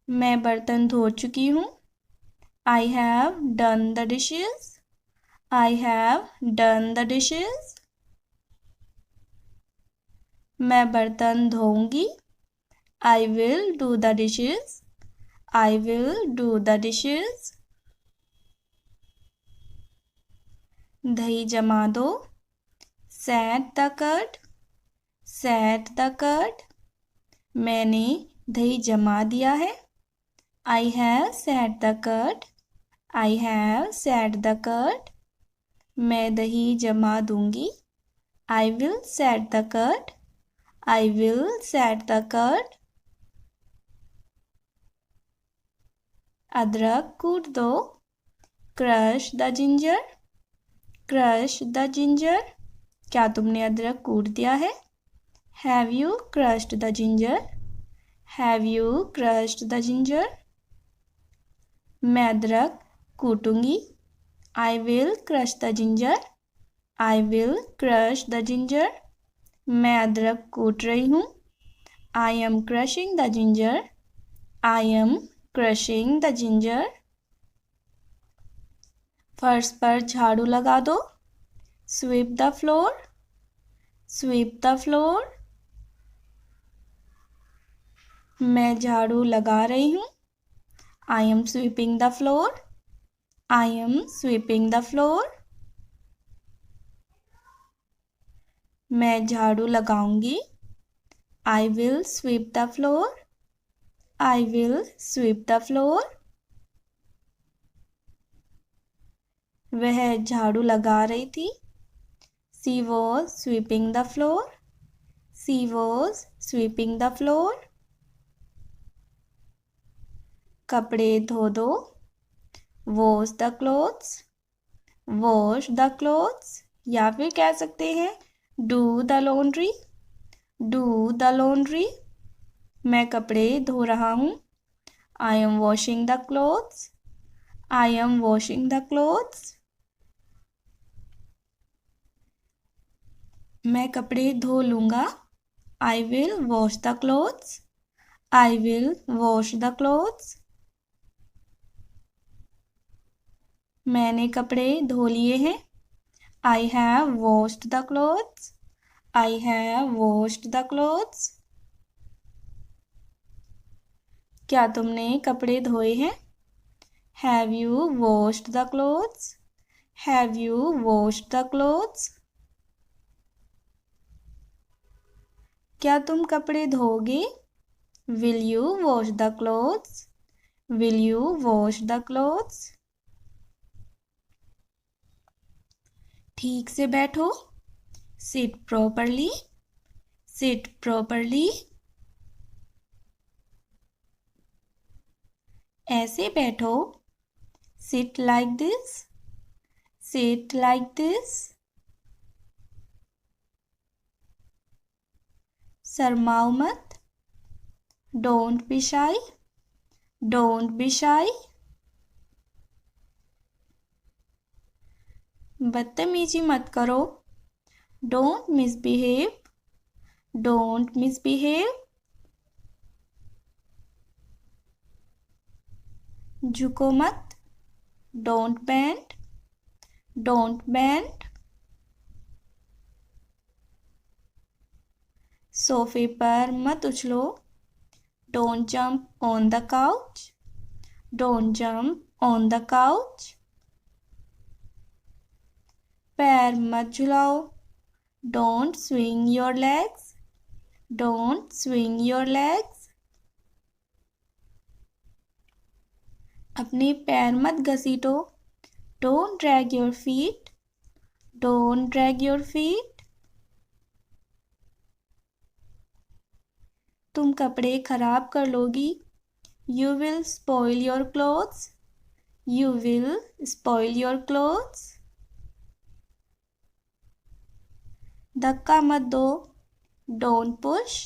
मैं बर्तन धो चुकी हूँ. I have done the dishes. I have done the dishes. मैं बर्तन धोऊंगी. I will do the dishes. I will do the dishes. दही जमा दो. Set the curd. Set the curd. मैंने दही जमा दिया है. I have set the curd. I have set the curd. मैं दही जमा दूंगी. I will set the curd. I will set the curd. अदरक कूट दो. Crush the ginger. Crush the ginger. क्या तुमने अदरक कूट दिया है? Have you crushed the ginger? Have you crushed the ginger? मैं अदरक कूटूंगी. I will crush the ginger. I will crush the ginger. मैं अदरक कूट रही हूँ. I am crushing the ginger. I am crushing the ginger. फर्श पर झाड़ू लगा दो. Sweep the floor. Sweep the floor. मैं झाड़ू लगा रही हूँ. I am sweeping the floor. I am sweeping the floor. मैं झाड़ू लगाऊंगी. I will sweep the floor. I will sweep the floor. वह झाड़ू लगा रही थी. She was sweeping the floor. She was sweeping the floor. कपड़े धो दो. Wash the clothes. Wash the clothes. या फिर कह सकते हैं do the laundry. Do the laundry. मैं कपड़े धो रहा हूँ. I am washing the clothes. I am washing the clothes. मैं कपड़े धो लूँगा. I will wash the clothes. I will wash the clothes. मैंने कपड़े धो लिए हैं. I have washed the clothes. I have washed the clothes. क्या तुमने कपड़े धोए हैं? Have you washed the clothes? Have you washed the clothes? क्या तुम कपड़े धोगे? Will you wash the clothes? Will you wash the clothes? ठीक से बैठो. Sit properly. Sit properly. ऐसे बैठो. Sit like this. Sit like this. शर्माओ मत। Don't be shy. Don't be shy. बदतमीजी मत करो। Don't misbehave. Don't misbehave. झुको मत। Don't bend. Don't bend. सोफे पर मत उछलो। Don't jump on the couch. Don't jump on the couch. पैर मत झुलाओ। Don't swing your legs. Don't swing your legs. अपने पैर मत घसीटो। Don't drag your feet. Don't drag your feet. तुम कपड़े खराब कर लोगी। You will spoil your clothes. You will spoil your clothes. धक्का मत दो। Don't push.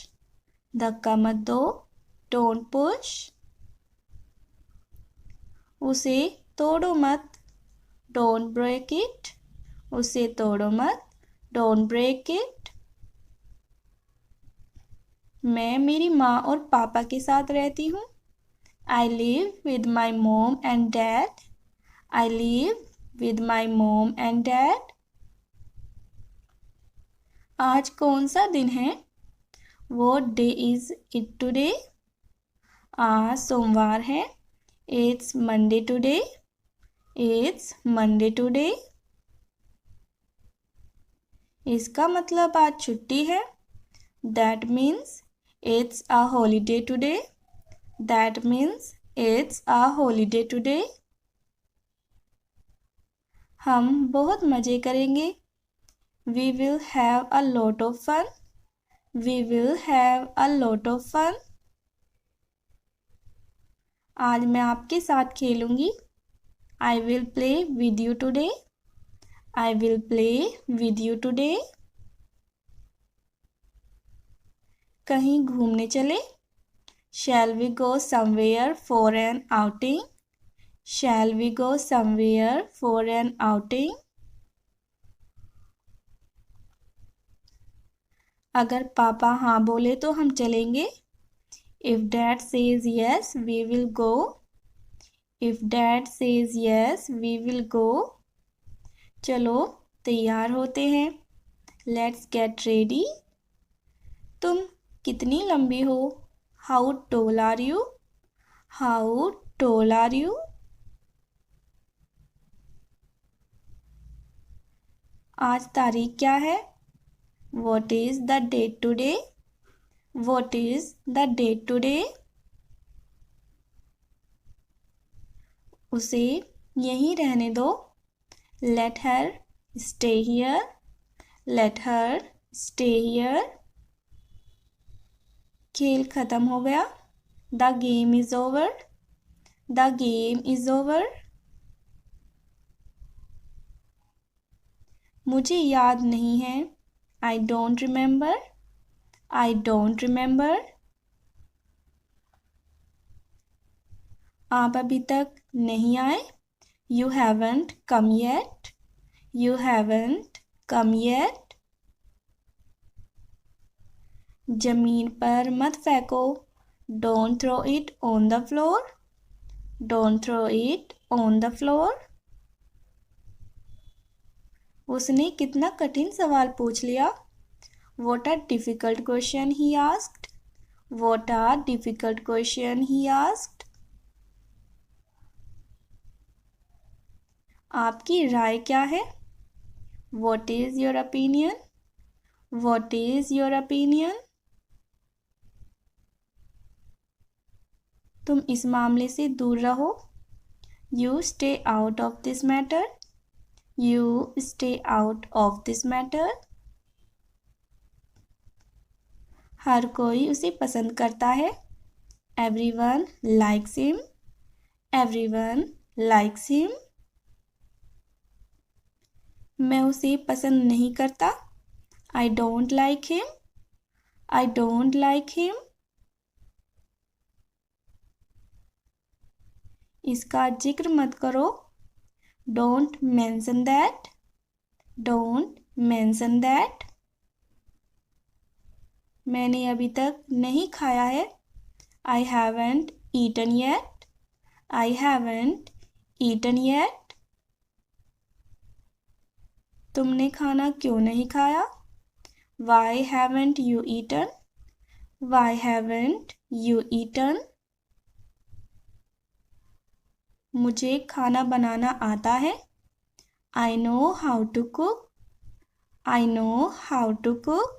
धक्का मत दो। Don't push. उसे तोड़ो मत। Don't break it. उसे तोड़ो मत। Don't break it. मैं मेरी माँ और पापा के साथ रहती हूँ। I live with my mom and dad. I live with my mom and dad. आज कौन सा दिन है? What day is it today? आज सोमवार है। It's Monday today. It's Monday today. इसका मतलब आज छुट्टी है। That means it's a holiday today. That means it's a holiday today. हम बहुत मज़े करेंगे। We will have a lot of fun. We will have a lot of fun. आज मैं आपके साथ खेलूंगी। I will play with you today. I will play with you today. कहीं घूमने चले। Shall we go somewhere for an outing? Shall we go somewhere for an outing? अगर पापा हाँ बोले तो हम चलेंगे। If dad says yes, we will go. If dad says yes, we will go. चलो तैयार होते हैं। Let's get ready. तुम कितनी लंबी हो? How tall are you? How tall are you? आज तारीख क्या है? What is the date today? What is the date today? उसे यहीं रहने दो। Let her stay here. Let her stay here. खेल खत्म हो गया। The game is over. The game is over. मुझे याद नहीं है। I don't remember. I don't remember. आप अभी तक नहीं आए। You haven't come yet. You haven't come yet. जमीन पर मत फेंको। Don't throw it on the floor. Don't throw it on the floor. उसने कितना कठिन सवाल पूछ लिया। What a difficult question he asked. What a difficult question he asked. आपकी राय क्या है? What is your opinion? What is your opinion? तुम इस मामले से दूर रहो। You stay out of this matter. You stay out of this matter. हर कोई उसे पसंद करता है। Everyone likes him. Everyone likes him. मैं उसे पसंद नहीं करता। I don't like him. I don't like him. इसका जिक्र मत करो. Don't mention that. Don't mention that. मैंने अभी तक नहीं खाया है. I haven't eaten yet. I haven't eaten yet. तुमने खाना क्यों नहीं खाया? Why haven't you eaten? Why haven't you eaten? मुझे खाना बनाना आता है. I know how to cook. I know how to cook.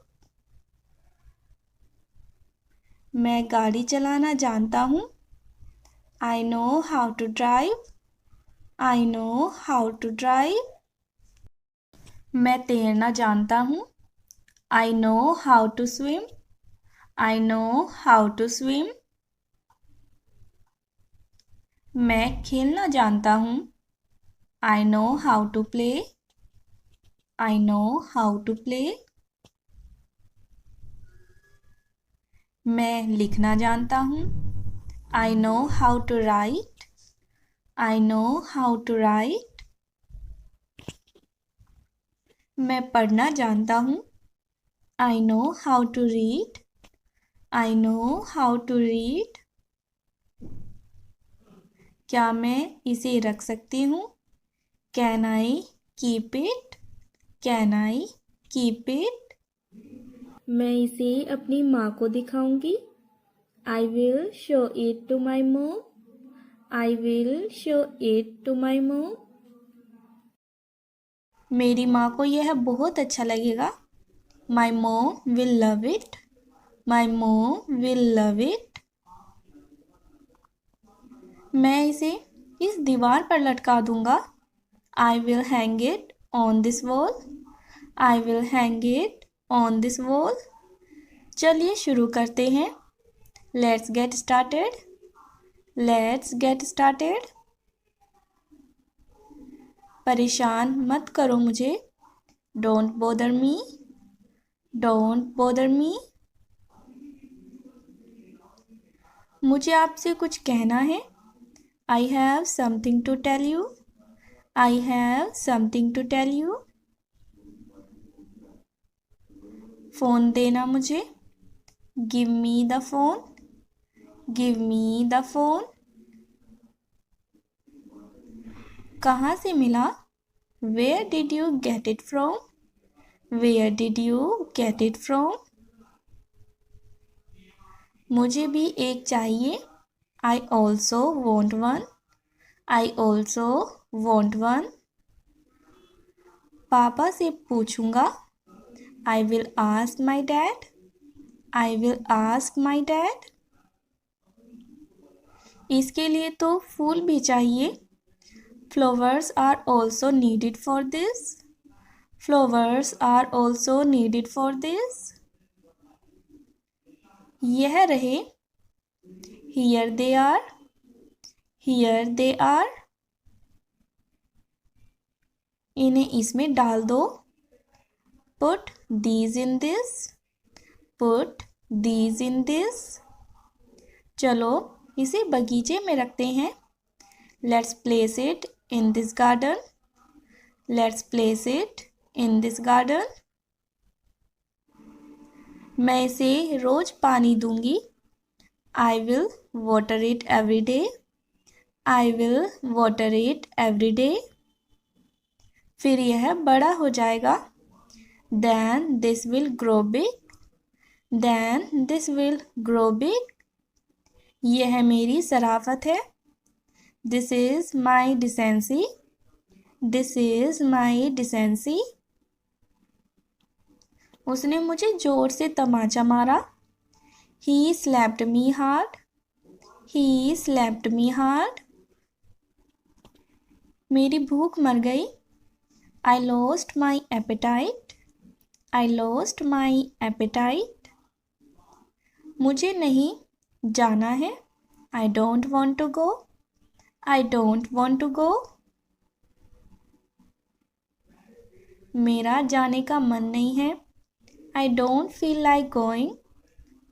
मैं गाड़ी चलाना जानता हूँ. I know how to drive. I know how to drive. मैं तैरना जानता हूँ. I know how to swim. I know how to swim. मैं खेलना जानता हूँ. I know how to play. I know how to play. मैं लिखना जानता हूँ. I know how to write. I know how to write. मैं पढ़ना जानता हूँ. I know how to read. I know how to read. क्या मैं इसे रख सकती हूँ? Can I keep it? Can I keep it? मैं इसे अपनी माँ को दिखाऊंगी. I will show it to my mom. I will show it to my mom. मेरी माँ को यह बहुत अच्छा लगेगा. My mom will love it. My mom will love it. मैं इसे इस दीवार पर लटका दूंगा. I will hang it on this wall. I will hang it on this wall. चलिए शुरू करते हैं. Let's get started. Let's get started. परेशान मत करो मुझे. Don't bother me. Don't bother me. मुझे आपसे कुछ कहना है. I have something to tell you. I have something to tell you. Phone देना मुझे. Give me the phone. Give me the phone. कहाँ से मिला? Where did you get it from? Where did you get it from? मुझे भी एक चाहिए. I also want one. I also want one. पापा से पूछूंगा. I will ask my dad. I will ask my dad. इसके लिए तो फूल भी चाहिए. Flowers are also needed for this. Flowers are also needed for this. यह रहे. Here they are. Here they are. इन्हें इसमें डाल दो. Put these in this. Put these in this. चलो इसे बगीचे में रखते हैं. Let's place it in this garden. Let's place it in this garden. मैं इसे रोज पानी दूंगी. I will water it every day. I will water it every day. फिर यह बड़ा हो जाएगा. Then this will grow big. Then this will grow big. यह मेरी शराफत है. This is my decency. This is my decency. उसने मुझे जोर से तमाचा मारा. He slapped me hard. He slapped me hard. मेरी भूख मर गई. I lost my appetite. I lost my appetite. मुझे नहीं जाना है. I don't want to go. I don't want to go. मेरा जाने का मन नहीं है. I don't feel like going.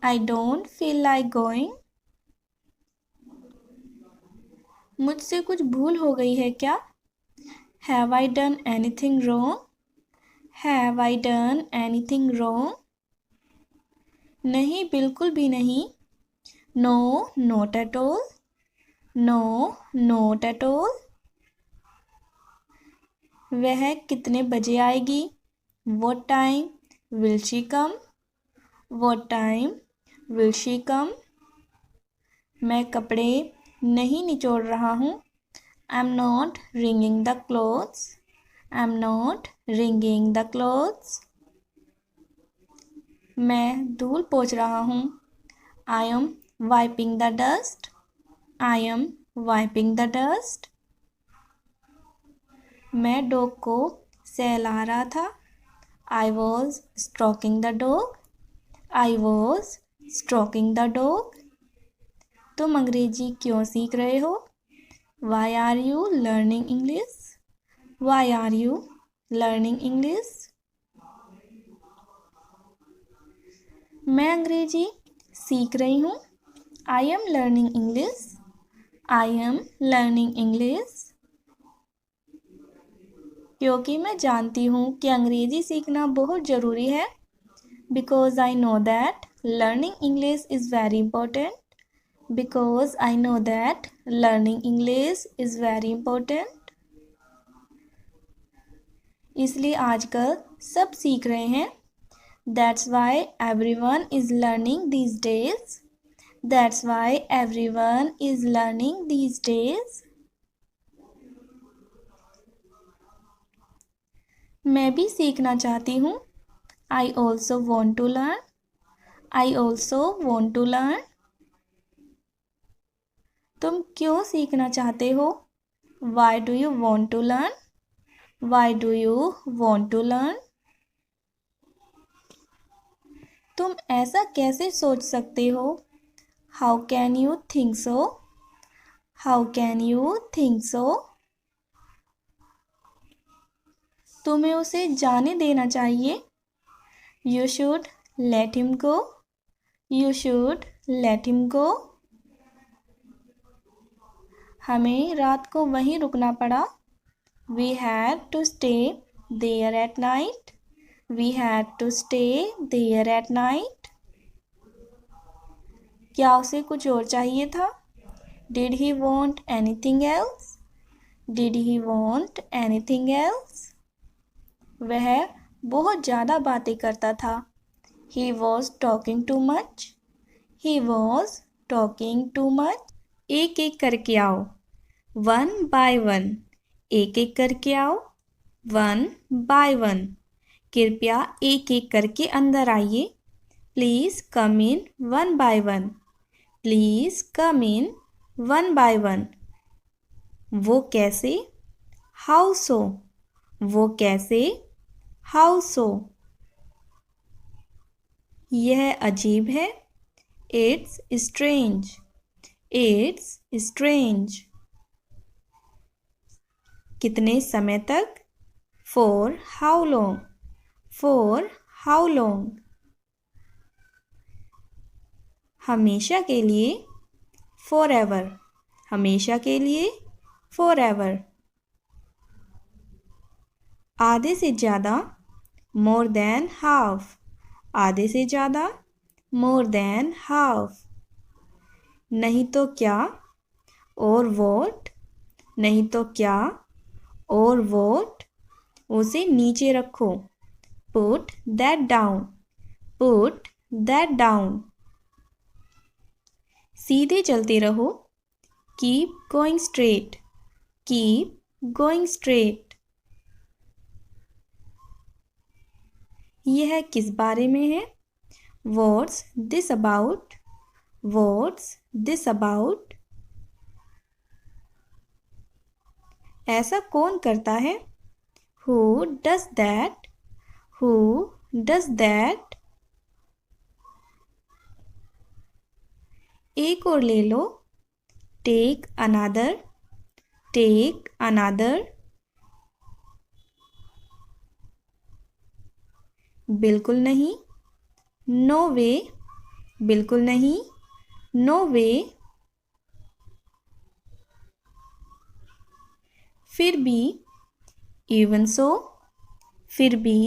I don't feel like going. मुझसे कुछ भूल हो गई है क्या? Have I done anything wrong? Have I done anything wrong? नहीं, बिल्कुल भी नहीं. No, not at all. No, not at all. वह कितने बजे आएगी? What time will she come? What time will she come? मैं कपड़े नहीं निचोड़ रहा हूँ. I'm not wringing the clothes. I'm not wringing the clothes. मैं धूल पोंछ रहा हूँ. I am wiping the dust. I am wiping the dust. मैं डॉग को सहला रहा था. I was stroking the dog. I was stroking the dog. तुम अंग्रेजी क्यों सीख रहे हो? Why are you learning English? Why are you learning English? मैं अंग्रेजी सीख रही हूँ. I am learning English. I am learning English. क्योंकि मैं जानती हूँ कि अंग्रेजी सीखना बहुत ज़रूरी है. Because I know that learning English is very important. Because I know that learning English is very important. इसलिए आजकल सब सीख रहे हैं. That's why everyone is learning these days. That's why everyone is learning these days. मैं भी सीखना चाहती हूँ. I also want to learn. I also want to learn. तुम क्यों सीखना चाहते हो? Why do you want to learn? Why do you want to learn? तुम ऐसा कैसे सोच सकते हो? How can you think so? How can you think so? तुम्हें उसे जाने देना चाहिए. You should let him go. You should let him go. हमें रात को वहीं रुकना पड़ा. We had to stay there at night. We had to stay there at night. क्या उसे कुछ और चाहिए था? Did he want anything else? Did he want anything else? वह बहुत ज़्यादा बातें करता था. He was talking too much. He was talking too much. एक एक करके आओ. One by one. एक एक करके आओ. One by one. कृपया एक एक करके अंदर आइए. Please come in one by one. Please come in one by one. वो कैसे? How so? वो कैसे? How so? यह अजीब है. It's strange. It's strange. कितने समय तक? For how long? For how long? हमेशा के लिए. Forever. हमेशा के लिए. Forever. आधे से ज़्यादा. More than half. आधे से ज़्यादा. More than half. नहीं तो क्या? और what? नहीं तो क्या? और what? उसे नीचे रखो. Put that down. Put that down. सीधे चलते रहो. Keep going straight. Keep going straight. यह किस बारे में है? What's this about? What's this about? ऐसा कौन करता है? Who does that? Who does that? एक और ले लो. Take another. Take another. बिल्कुल नहीं. No way. बिल्कुल नहीं, नो वे। फिर भी, इवन सो, फिर भी,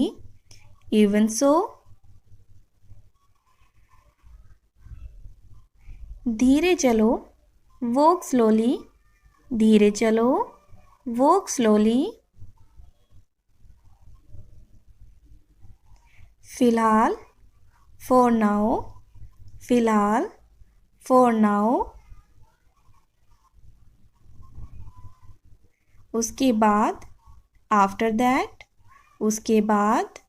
इवन सो। धीरे चलो, वॉक स्लोली, धीरे चलो, वॉक स्लोली। फिलहाल, फॉर नाउ, फिलहाल, फॉर नाउ। उसके बाद, आफ्टर दैट, उसके बाद,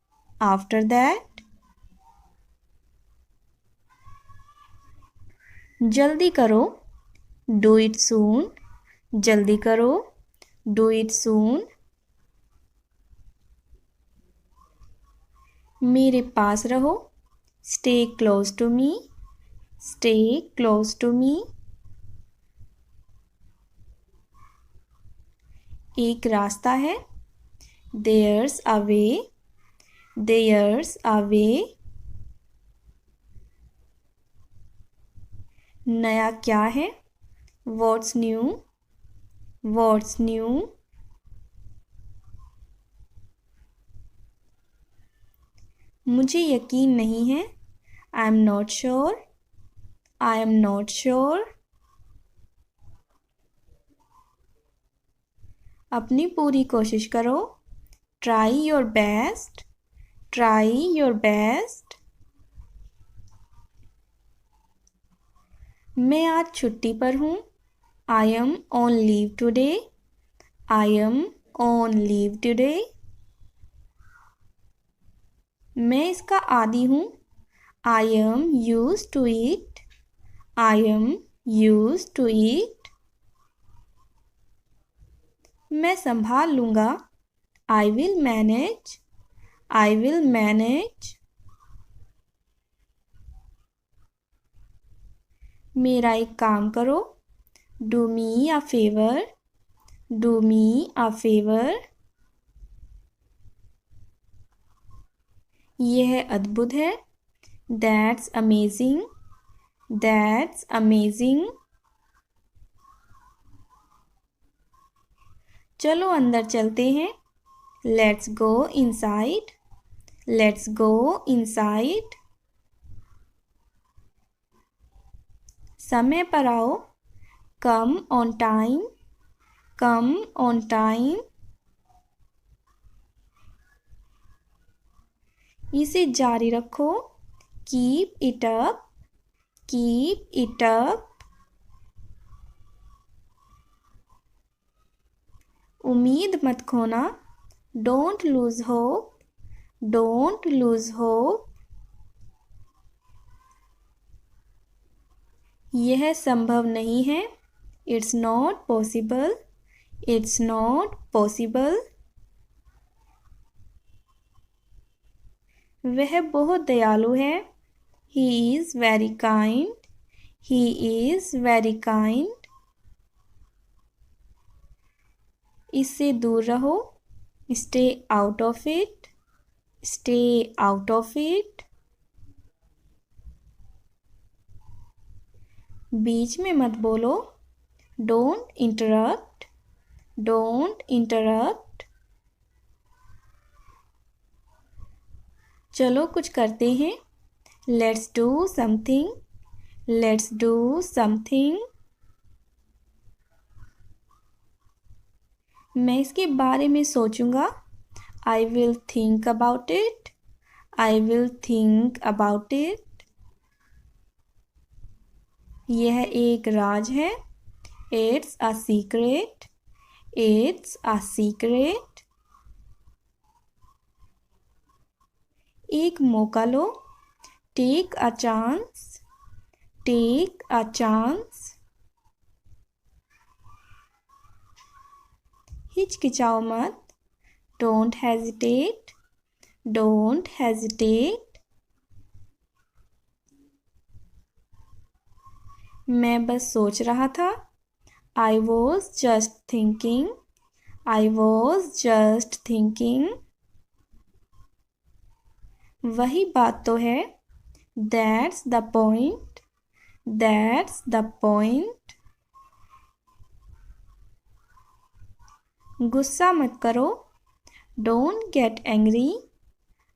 आफ्टर दैट। जल्दी करो, डू इट सून, जल्दी करो, डू इट सून। मेरे पास रहो, stay close to me, stay close to me. एक रास्ता है, there's a way, there's a वे। नया क्या है, व्हाट्स न्यू, व्हाट्स न्यू। मुझे यकीन नहीं है, I am not sure, I am not sure. अपनी पूरी कोशिश करो, try your best, try your best. मैं आज छुट्टी पर हूँ, I am on leave today, I am on leave today. मैं इसका आदी हूँ, I am use to it, I am use to it. मैं संभाल लूँगा, I will manage, I will manage. मेरा एक काम करो, do me a favour, do me a favour. यह अद्भुत है, दैट्स अमेजिंग, दैट्स अमेजिंग। चलो अंदर चलते हैं, let's go inside, let's go inside. समय पर आओ, come on time, come on time. इसे जारी रखो, keep it up, keep it up. उम्मीद मत खोना, don't lose hope, don't lose hope. यह संभव नहीं है, it's not possible, it's not possible. वह बहुत दयालु है, he is very kind, he is very kind. इससे दूर रहो, stay out of it, stay out of it. बीच में मत बोलो, डोंट इंटरप्ट, डोंट इंटरप्ट। चलो कुछ करते हैं, let's do something, let's do something. मैं इसके बारे में सोचूंगा, I will think about it, I will think about it. यह एक राज है, it's a secret, it's a secret. एक मौका लो, take a chance, take a chance. हिचकिचाओ मत, डोंट हेजिटेट, डोंट हेजिटेट। मैं बस सोच रहा था, I was just thinking, I was just thinking. वही बात तो है, That's the point. That's the point. गुस्सा मत करो. Don't get angry.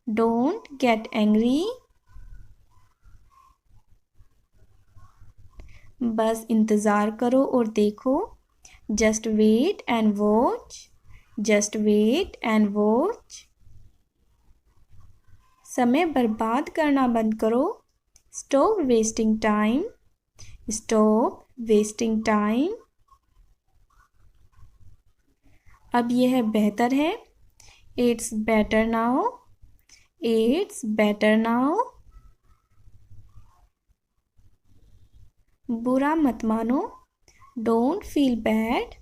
Don't get angry. बस इंतज़ार करो और देखो. Just wait and watch. Just wait and watch. समय बर्बाद करना बंद करो. Stop wasting time. Stop wasting time. अब यह बेहतर है. It's better now. It's better now. बुरा मत मानो. Don't feel bad.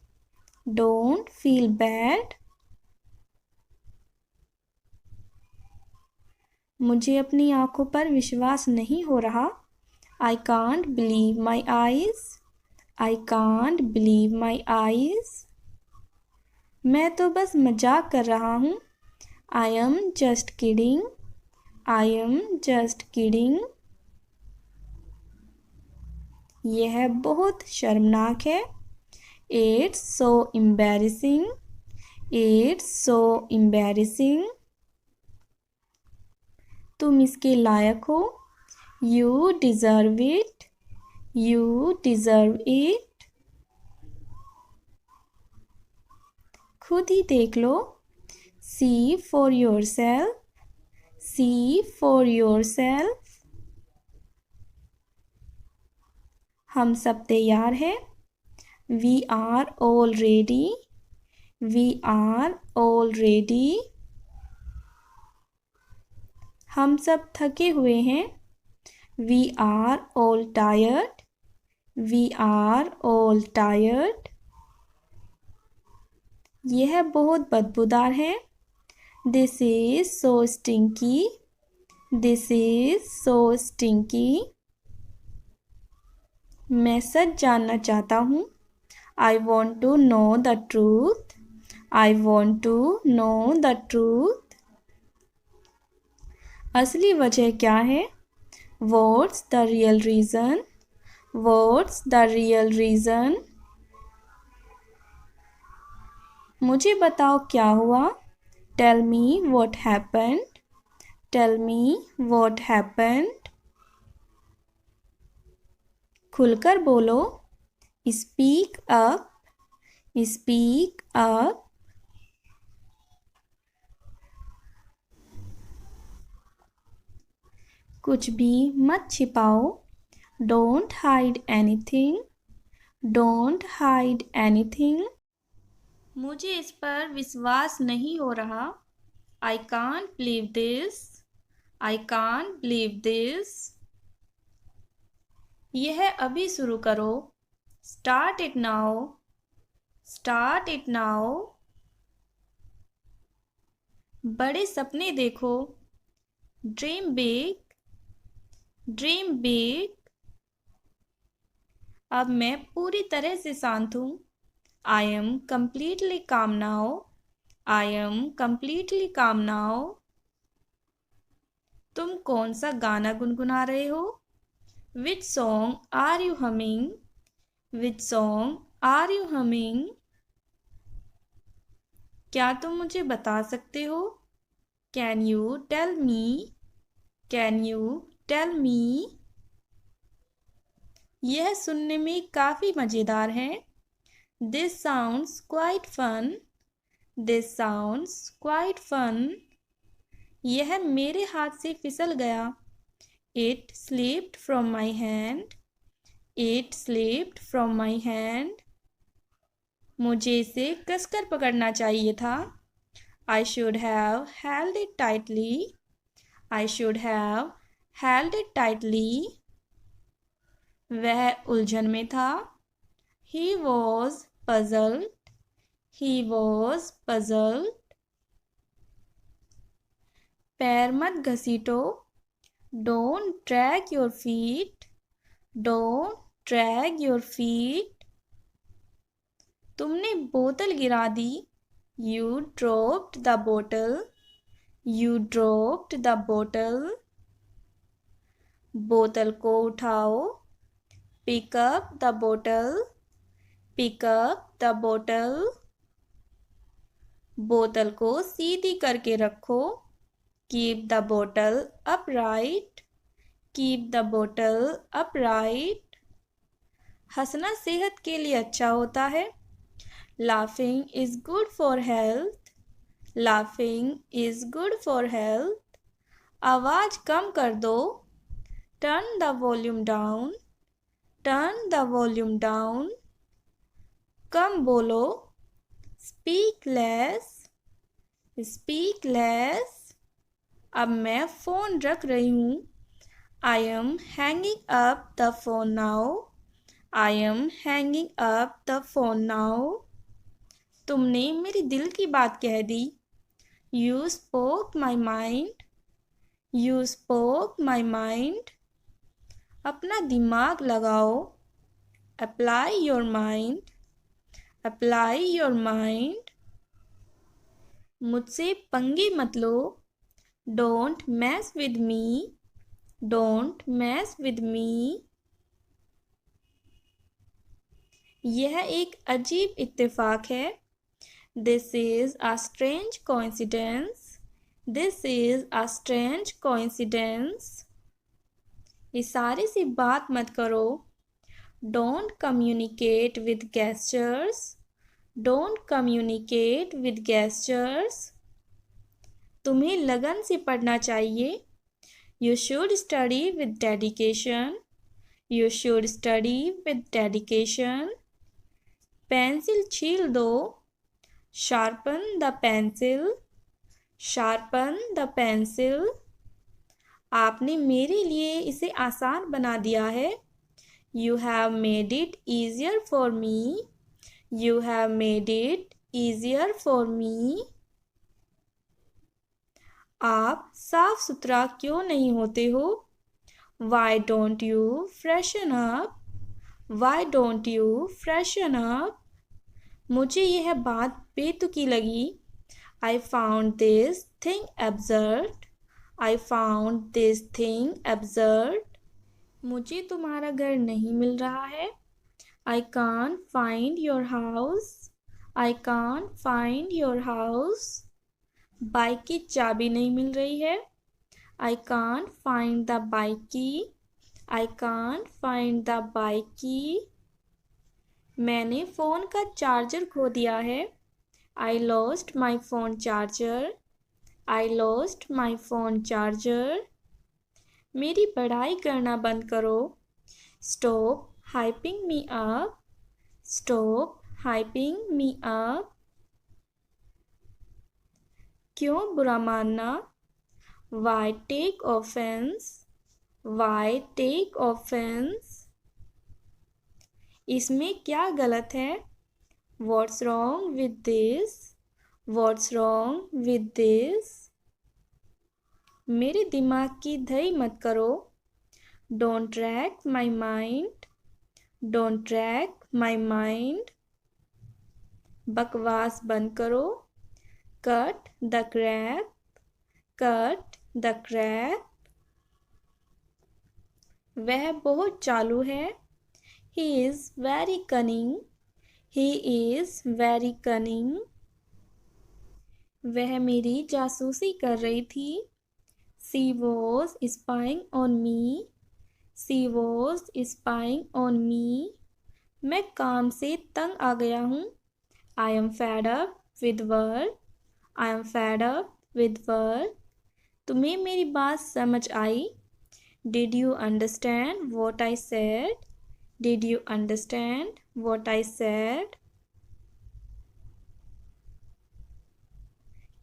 Don't feel bad. मुझे अपनी आँखों पर विश्वास नहीं हो रहा. I can't believe my eyes. I can't believe my eyes. मैं तो बस मजाक कर रहा हूँ. I am just kidding. I am just kidding. यह बहुत शर्मनाक है. It's so embarrassing. It's so embarrassing. तुम इसके लायक हो. You deserve it. You deserve it. खुद ही देख लो. See for yourself. See for yourself. हम सब तैयार हैं. We are all ready. We are all ready. हम सब थके हुए हैं. We are all tired. We are all tired. यह बहुत बदबूदार है. This is so stinky. This is so stinky. मैं सच जानना चाहता हूँ. I want to know the truth. I want to know the truth. असली वजह क्या है? What's the real reason? What's the real reason? मुझे बताओ क्या हुआ. Tell me what happened. Tell me what happened. खुलकर बोलो. Speak up. Speak up. कुछ भी मत छिपाओ. Don't hide anything. Don't hide anything. मुझे इस पर विश्वास नहीं हो रहा. I can't believe this. I can't believe this. यह अभी शुरू करो. Start it now. Start it now. बड़े सपने देखो. Dream big. Dream big. अब मैं पूरी तरह से शांत हूँ. I am completely calm now. I am completely calm now. तुम कौन सा गाना गुनगुना रहे हो? Which song are you humming? Which song are you humming? क्या तुम मुझे बता सकते हो? Can you tell me? Can you tell me? यह सुनने में काफ़ी मज़ेदार है. This sounds quite fun. This sounds quite fun. यह मेरे हाथ से फिसल गया. It slipped from my hand. It slipped from my hand. मुझे इसे कसकर पकड़ना चाहिए था. I should have held it tightly. I should have held it tightly. वह उलझन में था. He was puzzled. He was puzzled. पैर मत घसीटो. Don't drag your feet. Don't drag your feet. तुमने बोतल गिरा दी. You dropped the bottle. You dropped the bottle. बोतल को उठाओ, pick up the bottle, pick up the bottle. बोतल को सीधी करके रखो, keep the bottle upright, keep the bottle upright. हंसना सेहत के लिए अच्छा होता है। Laughing is good for health, laughing is good for health. आवाज कम कर दो, turn the volume down, turn the volume down. कम बोलो, स्पीक लेस, स्पीक लेस। अब मैं फ़ोन रख रही हूँ, I am hanging up the phone now, I am hanging up the phone now. तुमने मेरे दिल की बात कह दी, you spoke my mind, you spoke my mind. अपना दिमाग लगाओ, apply your mind, apply your mind. मुझसे पंगे मत लो, don't mess with me, don't mess with me. यह एक अजीब इत्तेफाक है, this is a strange coincidence, this is a strange coincidence. इशारे से बात मत करो, don't communicate with gestures, don't communicate with gestures. तुम्हें लगन से पढ़ना चाहिए, you should study with dedication, you should study with dedication. Pencil छील दो, sharpen the pencil, sharpen the pencil. आपने मेरे लिए इसे आसान बना दिया है, you have made it easier for me, you have made it easier for me. आप साफ सुथरा क्यों नहीं होते हो, Y don't you freshen up, Y don't you freshen up. मुझे यह बात बेतुकी लगी, I found this thing absurd, I found this thing absurd. मुझे तुम्हारा घर नहीं मिल रहा है, I can't find your house, I can't find your house. Bike की चाबी नहीं मिल रही है, I can't find the bike key, I can't find the bike key. मैंने फ़ोन का चार्जर खो दिया है, I lost my phone charger, I lost my phone charger. मेरी पढ़ाई करना बंद करो, stop hyping me up, stop hyping me up. क्यों बुरा मानना, why take offence, why take offence. इसमें क्या गलत है, what's wrong with this, what's wrong with this. मेरे दिमाग की धई मत करो, don't rack my mind, don't rack my mind. बकवास बंद करो, cut the crap, cut the crap. वह बहुत चालू है, he is very cunning, he is very cunning. वह मेरी जासूसी कर रही थी, she was spying on me, she was spying on me. मैं काम से तंग आ गया हूँ, I am fed up with work, I am fed up with work. तुम्हें मेरी बात समझ आई, did you understand what I said, did you understand what I said.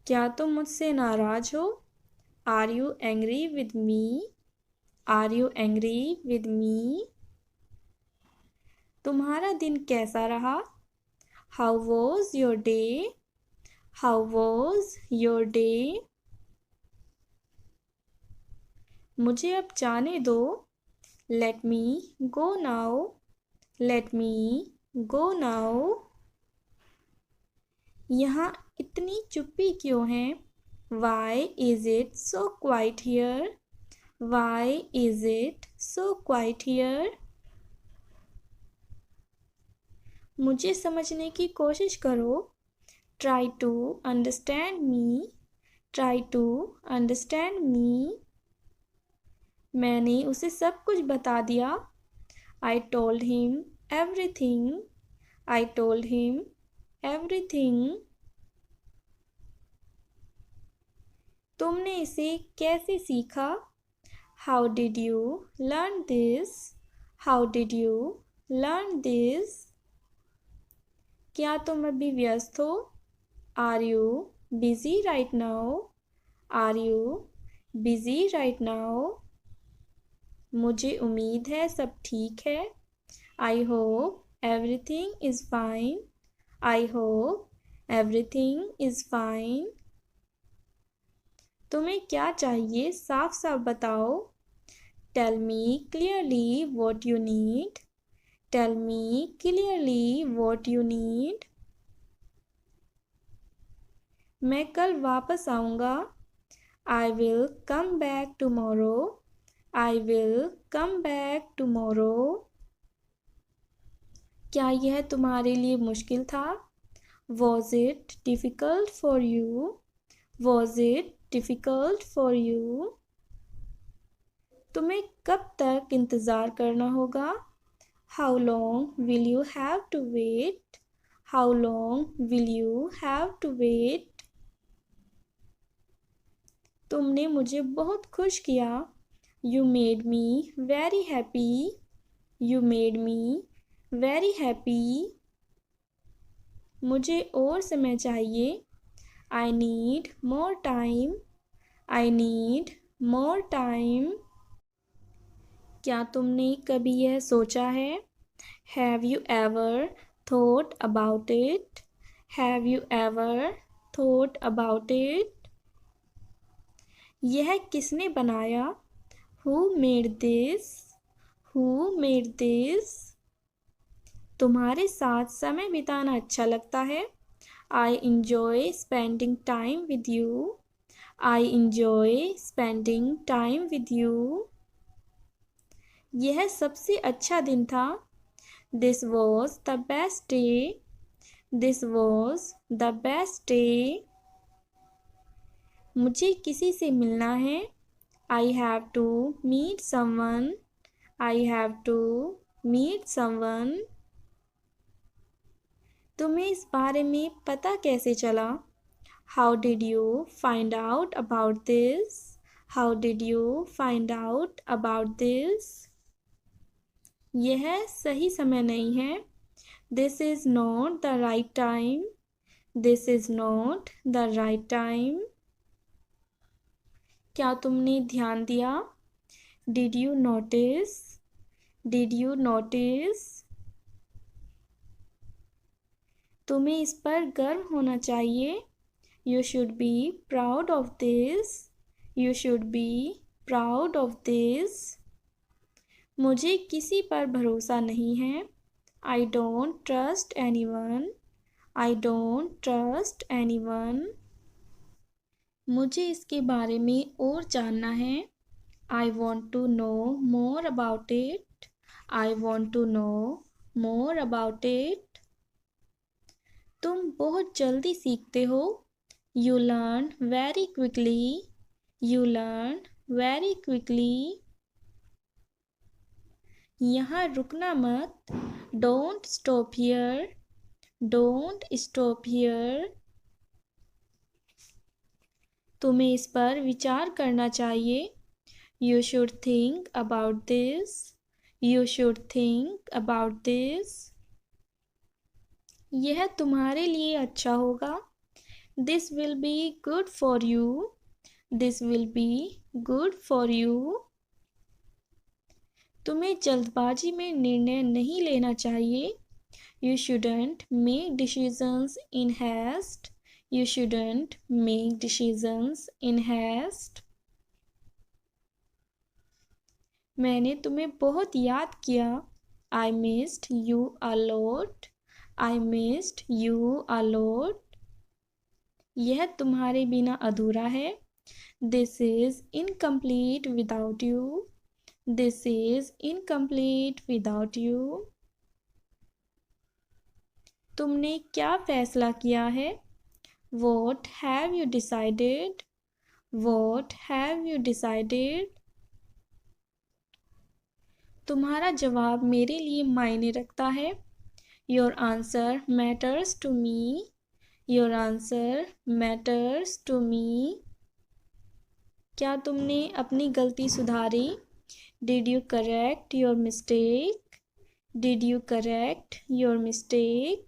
क्या तुम मुझसे नाराज हो, are you angry with me, are you angry with me. तुम्हारा दिन कैसा रहा, how was your day, how was your day. मुझे अब जाने दो, let me go now, let me go now. यहाँ इतनी चुप्पी क्यों है, why is it so quiet here, Why is it so quiet here? मुझे समझने की कोशिश करो. Try to understand me. Try to understand me. मैंने उसे सब कुछ बता दिया. I told him everything. I told him everything. तुमने इसे कैसे सीखा? How did you learn this? How did you learn this? क्या तुम अभी व्यस्त हो? Are you busy right now? Are you busy right now? मुझे उम्मीद है सब ठीक है. I hope everything is fine. I hope everything is fine. तुम्हें क्या चाहिए साफ साफ बताओ. Tell me clearly what you need. Tell me clearly what you need. मैं कल वापस आऊँगा. I will come back tomorrow. I will come back tomorrow. क्या यह तुम्हारे लिए मुश्किल था? Was it difficult for you? Was it difficult for you? तुम्हें कब तक इंतज़ार करना होगा? How long will you have to wait? How long will you have to wait? तुमने मुझे बहुत खुश किया. You made me very happy. You made me very happy. मुझे और समय चाहिए. I need more time. I need more time. क्या तुमने कभी यह सोचा है? Have you ever thought about it? Have you ever thought about it? यह किसने बनाया? Who made this? Who made this? तुम्हारे साथ समय बिताना अच्छा लगता है. I enjoy spending time with you. I enjoy spending time with you. यह सबसे अच्छा दिन था. This was the best day. This was the best day. मुझे किसी से मिलना है. I have to meet someone. I have to meet someone. तुम्हें इस बारे में पता कैसे चला? How did you find out about this? How did you find out about this? यह सही समय नहीं है. This is not the right time. This is not the right time. क्या तुमने ध्यान दिया? Did you notice? Did you notice? तुम्हें इस पर गर्व होना चाहिए. You should be proud of this. You should be proud of this. मुझे किसी पर भरोसा नहीं है. I don't trust anyone. I don't trust anyone. मुझे इसके बारे में और जानना है. I want to know more about it. I want to know more about it. तुम बहुत जल्दी सीखते हो. You learn very quickly. You learn very quickly. यहाँ रुकना मत. Don't stop here. Don't stop here. तुम्हें इस पर विचार करना चाहिए. You should think about this. You should think about this. यह तुम्हारे लिए अच्छा होगा. This will be good for you. This will be good for you. तुम्हें जल्दबाजी में निर्णय नहीं लेना चाहिए. You shouldn't make decisions in haste. You shouldn't make decisions in haste. मैंने तुम्हें बहुत याद किया. I missed you a lot. I missed you a lot. यह तुम्हारे बिना अधूरा है. This is incomplete without you. This is incomplete without you. तुमने क्या फैसला किया है? What have you decided? What have you decided? तुम्हारा जवाब मेरे लिए मायने रखता है. Your answer matters to me. Your answer matters to me. क्या तुमने अपनी गलती सुधारी? Did you correct your mistake? Did you correct your mistake?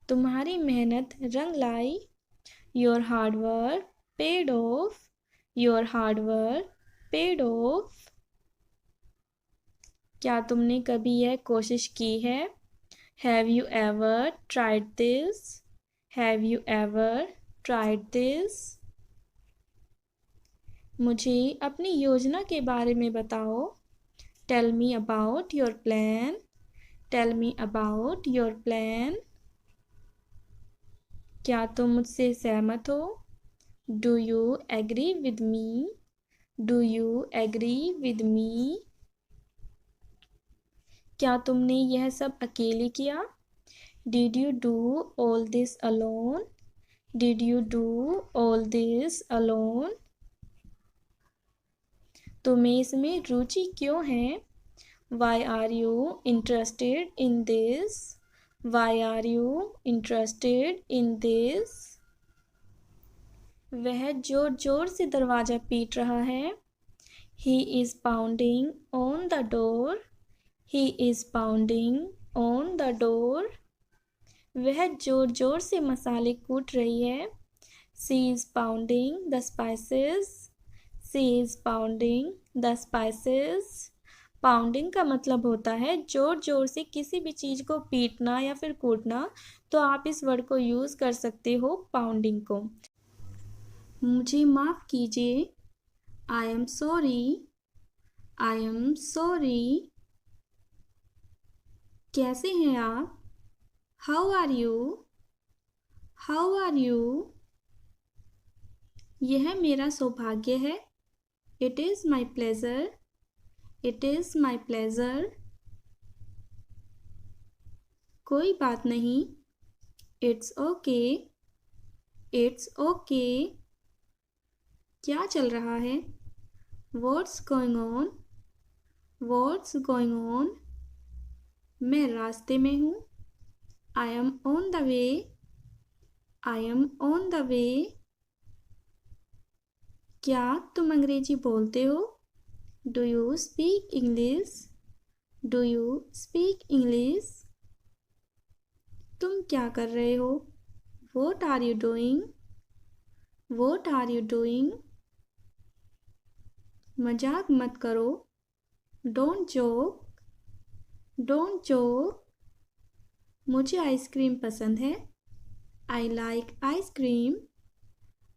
तुम्हारी मेहनत रंग लाई. Your hard work paid off. Your hard work paid off. क्या तुमने कभी यह कोशिश की है? Have you ever tried this? Have you ever tried this? मुझे अपनी योजना के बारे में बताओ. Tell me about your plan. Tell me about your plan. क्या तुम मुझसे सहमत हो? Do you agree with me? Do you agree with me? क्या तुमने यह सब अकेले किया? Did you do all this alone? Did you do all this alone? तुम्हें इसमें रुचि क्यों है? Why are you interested in this? Why are you interested in this? वह जोर जोर से दरवाज़ा पीट रहा है. He is pounding on the door. He is pounding on the door. वह जोर जोर से मसाले कूट रही है. She is pounding the spices. She is pounding the spices. Pounding का मतलब होता है जोर जोर से किसी भी चीज़ को पीटना या फिर कूटना. तो आप इस वर्ड को यूज़ कर सकते हो पाउंडिंग को. मुझे माफ़ कीजिए. I am sorry. I am sorry. कैसे हैं आप? How are you? How are you? यह मेरा सौभाग्य है. It is my pleasure. It is my pleasure. कोई बात नहीं. It's okay. It's okay. क्या चल रहा है? What's going on? What's going on? मैं रास्ते में हूँ. I am on the way. I am on the way. क्या तुम अंग्रेजी बोलते हो? Do you speak English? Do you speak English? तुम क्या कर रहे हो? What are you doing? What are you doing? मजाक मत करो. Don't joke. Don't joke. मुझे आइसक्रीम पसंद है. I like ice cream.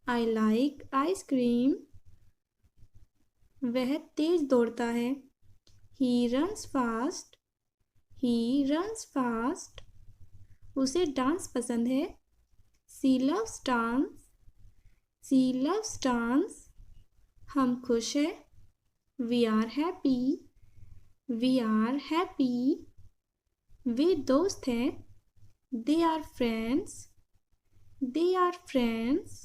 I like ice cream. वह तेज दौड़ता है. He runs fast. He runs fast. उसे डांस पसंद है. She loves dance. She loves dance. हम खुश हैं. We are happy. We are happy. वे दोस्त हैं. They are friends. They are friends.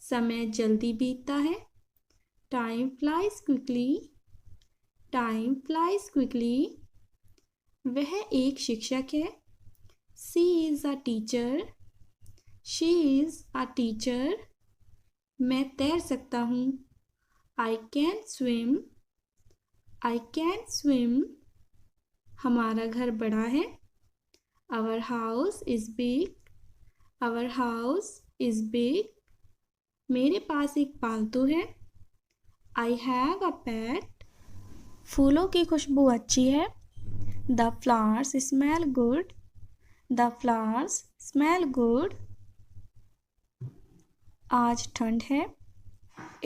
समय जल्दी बीतता है. Time flies quickly. Time flies quickly. वह एक शिक्षक है. She is a teacher. She is a teacher. मैं तैर सकता हूँ. I can swim. I can swim. हमारा घर बड़ा है. Our house is big. Our house is big. मेरे पास एक पालतू है. I have a pet. फूलों की खुशबू अच्छी है. The flowers smell good. The flowers smell good. आज ठंड है.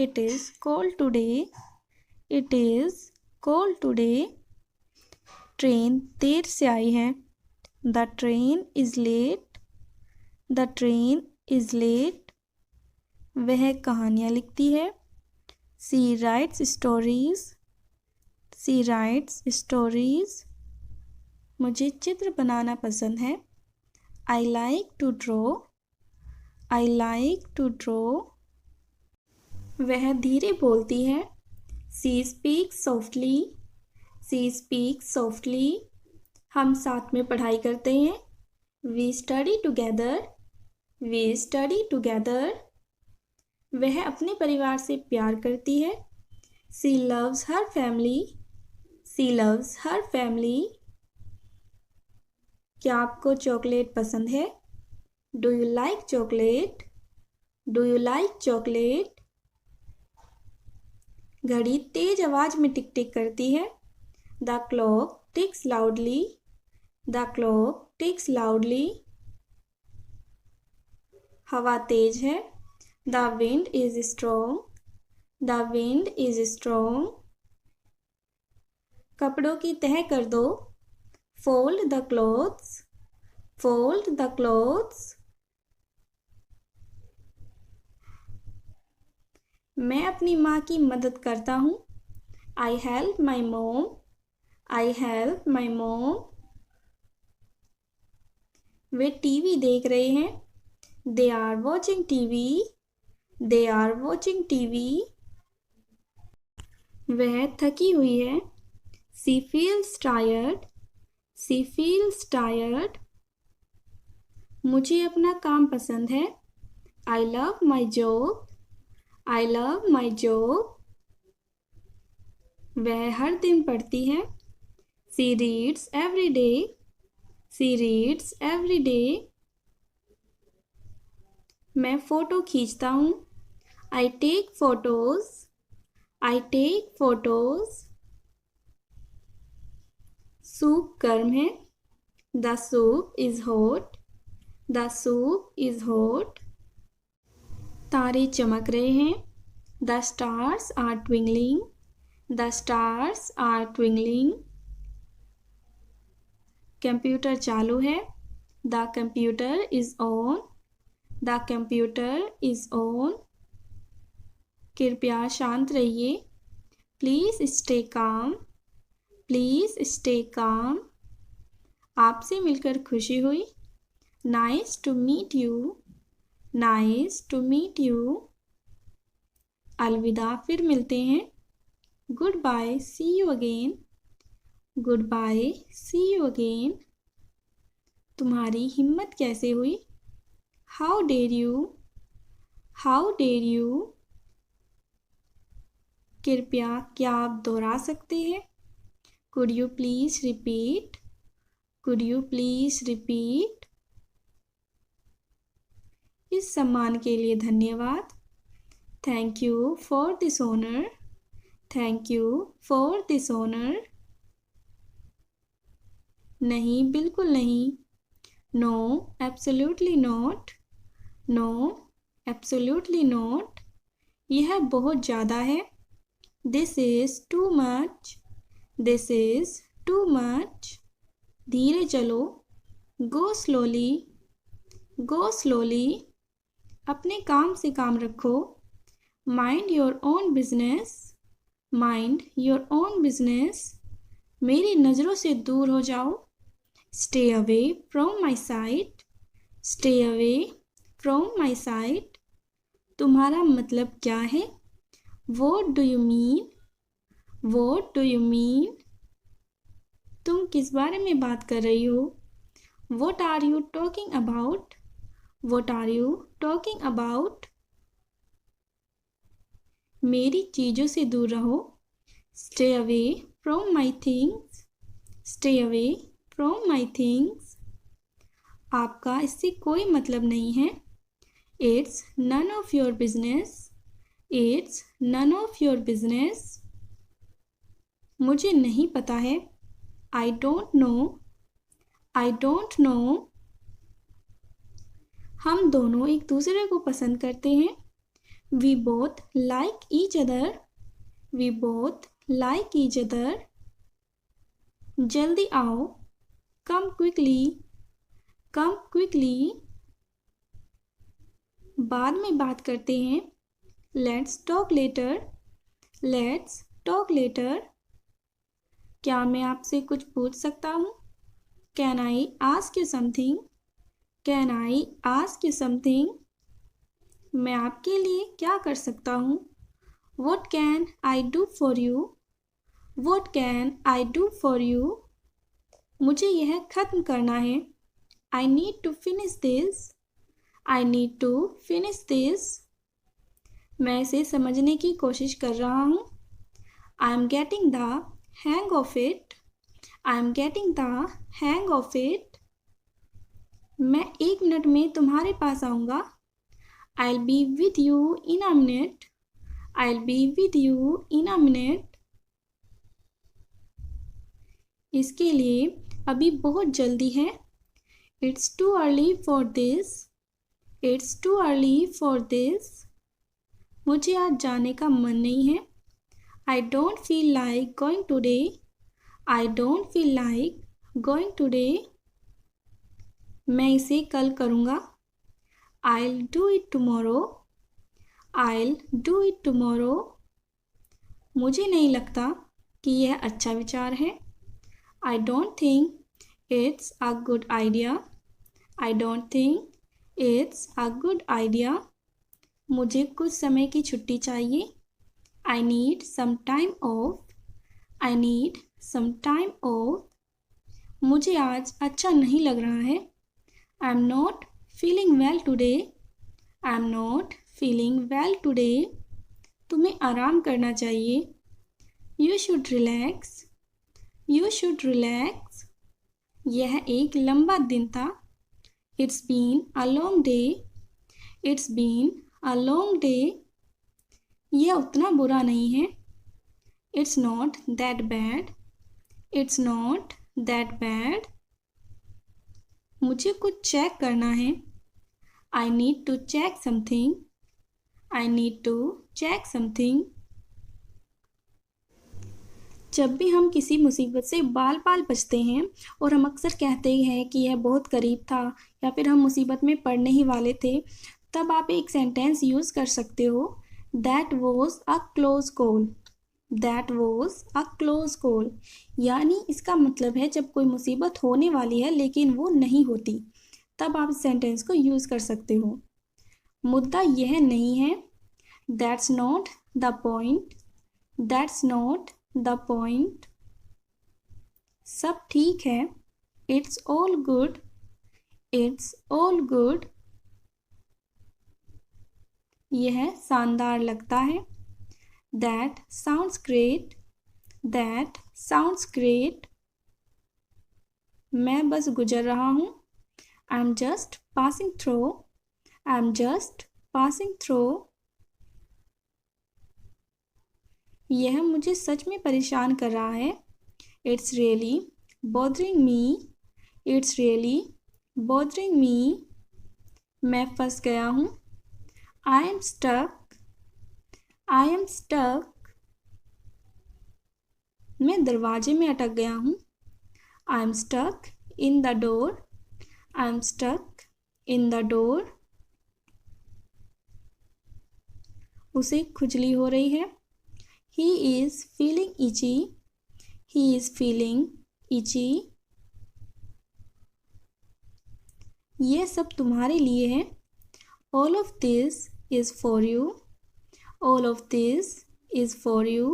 It is cold today. It is cold today. Train देर से आई है. The train is late. The train is late. वह कहानियाँ लिखती है। She writes stories. She writes stories. मुझे चित्र बनाना पसंद है। I like to draw. I like to draw. वह धीरे बोलती है। She speaks softly. She speaks softly. हम साथ में पढ़ाई करते हैं। We study together. We study together. वह अपने परिवार से प्यार करती है। She loves her family. She loves her family. क्या आपको चॉकलेट पसंद है? Do you like chocolate? Do you like chocolate? घड़ी तेज आवाज में टिक टिक करती है। The clock ticks loudly. The clock ticks loudly. हवा तेज है। The wind is strong. The wind is strong. कपड़ों की तह कर दो। Fold the clothes. Fold the clothes. मैं अपनी माँ की मदद करता हूँ। I help my mom. I help my mom. Way TV देख रहे हैं। They are watching TV. They are watching TV. वह थकी हुई है। She feels tired. She feels tired. मुझे अपना काम पसंद है। I love my job. I love my job. वह हर दिन पढ़ती है। She reads every day. She reads every day. मैं फ़ोटो खींचता हूँ। I take photos. I take photos. Soup गर्म है। The soup is hot. The soup is hot. तारे चमक रहे हैं। The stars are twinkling. The stars are twinkling. Computer चालू है। The computer is on. The computer is on. कृपया शांत रहिए। Please stay calm. Please stay calm. आपसे मिलकर खुशी हुई। Nice to meet you. Nice to meet you. अलविदा, फिर मिलते हैं। Goodbye, see you again. Goodbye, see you again. तुम्हारी हिम्मत कैसे हुई? How dare you? How dare you? कृपया क्या आप दोहरा सकते हैं? Could you please repeat? Could you please repeat? इस सम्मान के लिए धन्यवाद। Thank you for this honor. Thank you for this honor. नहीं, बिल्कुल नहीं। No, absolutely not. No, absolutely not. यह बहुत ज़्यादा है। This is too much. This is too much. धीरे चलो। Go slowly. Go slowly. अपने काम से काम रखो। Mind your own business. Mind your own business. मेरी नज़रों से दूर हो जाओ। Stay away from my sight. Stay away from my sight. तुम्हारा मतलब क्या है? What do you mean? What do you mean? तुम किस बारे में बात कर रही हो? What are you talking about? What are you talking about? मेरी चीज़ों से दूर रहो। Stay away from my things. Stay away from my things. आपका इससे कोई मतलब नहीं है। It's none of your business. It's none of your business. मुझे नहीं पता है। I don't know. I don't know. हम दोनों एक दूसरे को पसंद करते हैं। We both like each other. We both like each other. जल्दी आओ। Come quickly. Come quickly. बाद में बात करते हैं। Let's talk later. Let's talk later. क्या मैं आपसे कुछ पूछ सकता हूँ? Can I ask you something? Can I ask you something? मैं आपके लिए क्या कर सकता हूँ? What can I do for you? What can I do for you? मुझे यह खत्म करना है। I need to finish this. I need to finish this. मैं इसे समझने की कोशिश कर रहा हूँ। I am getting the hang of it. I am getting the hang of it. मैं 1 मिनट में तुम्हारे पास आऊँगा। I'll be with you in a minute. I'll be with you in a minute. इसके लिए अभी बहुत जल्दी है। It's too early for this. It's too early for this. मुझे आज जाने का मन नहीं है। I don't feel like going today. I don't feel like going today. मैं इसे कल करूँगा। I'll do it tomorrow. I'll do it tomorrow. मुझे नहीं लगता कि यह अच्छा विचार है। I don't think it's a good idea. I don't think it's a good idea. मुझे कुछ समय की छुट्टी चाहिए। I need some time off. I need some time off. मुझे आज अच्छा नहीं लग रहा है। I'm not feeling well today. I'm not feeling well today. तुम्हें आराम करना चाहिए। You should relax. You should relax. यह एक लंबा दिन था। It's been a long day. It's been a long day. यह उतना बुरा नहीं है। It's not that bad. It's not that bad. मुझे कुछ चेक करना है। I need to check something. I need to check something. जब भी हम किसी मुसीबत से बाल बाल बचते हैं और हम अक्सर कहते हैं कि यह बहुत करीब था या फिर हम मुसीबत में पड़ने ही वाले थे, तब आप एक सेंटेंस यूज़ कर सकते हो। That was a close call. That was a close call. यानी इसका मतलब है जब कोई मुसीबत होने वाली है लेकिन वो नहीं होती, तब आप इस सेंटेंस को यूज़ कर सकते हो। मुद्दा यह नहीं है। That's not the point. That's not the point. सब ठीक है। It's all good. It's all good. यह शानदार लगता है। That sounds great. That sounds great. मैं बस गुजर रहा हूँ। I'm just passing through. I'm just passing through. यह मुझे सच में परेशान कर रहा है। It's really bothering me. It's really bothering me. मैं फंस गया हूँ। I am stuck. I am stuck. मैं दरवाजे में अटक गया हूँ। I am stuck in the door. I am stuck in the door. उसे खुजली हो रही है। He is feeling itchy. He is feeling itchy. ये सब तुम्हारे लिए है। All of this is for you. All of this is for you.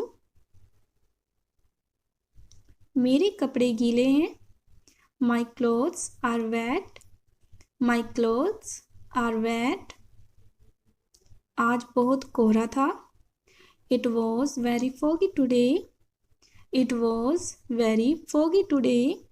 मेरे कपड़े गीले हैं। My clothes are wet. My clothes are wet. आज बहुत कोहरा था। It was very foggy today. It was very foggy today.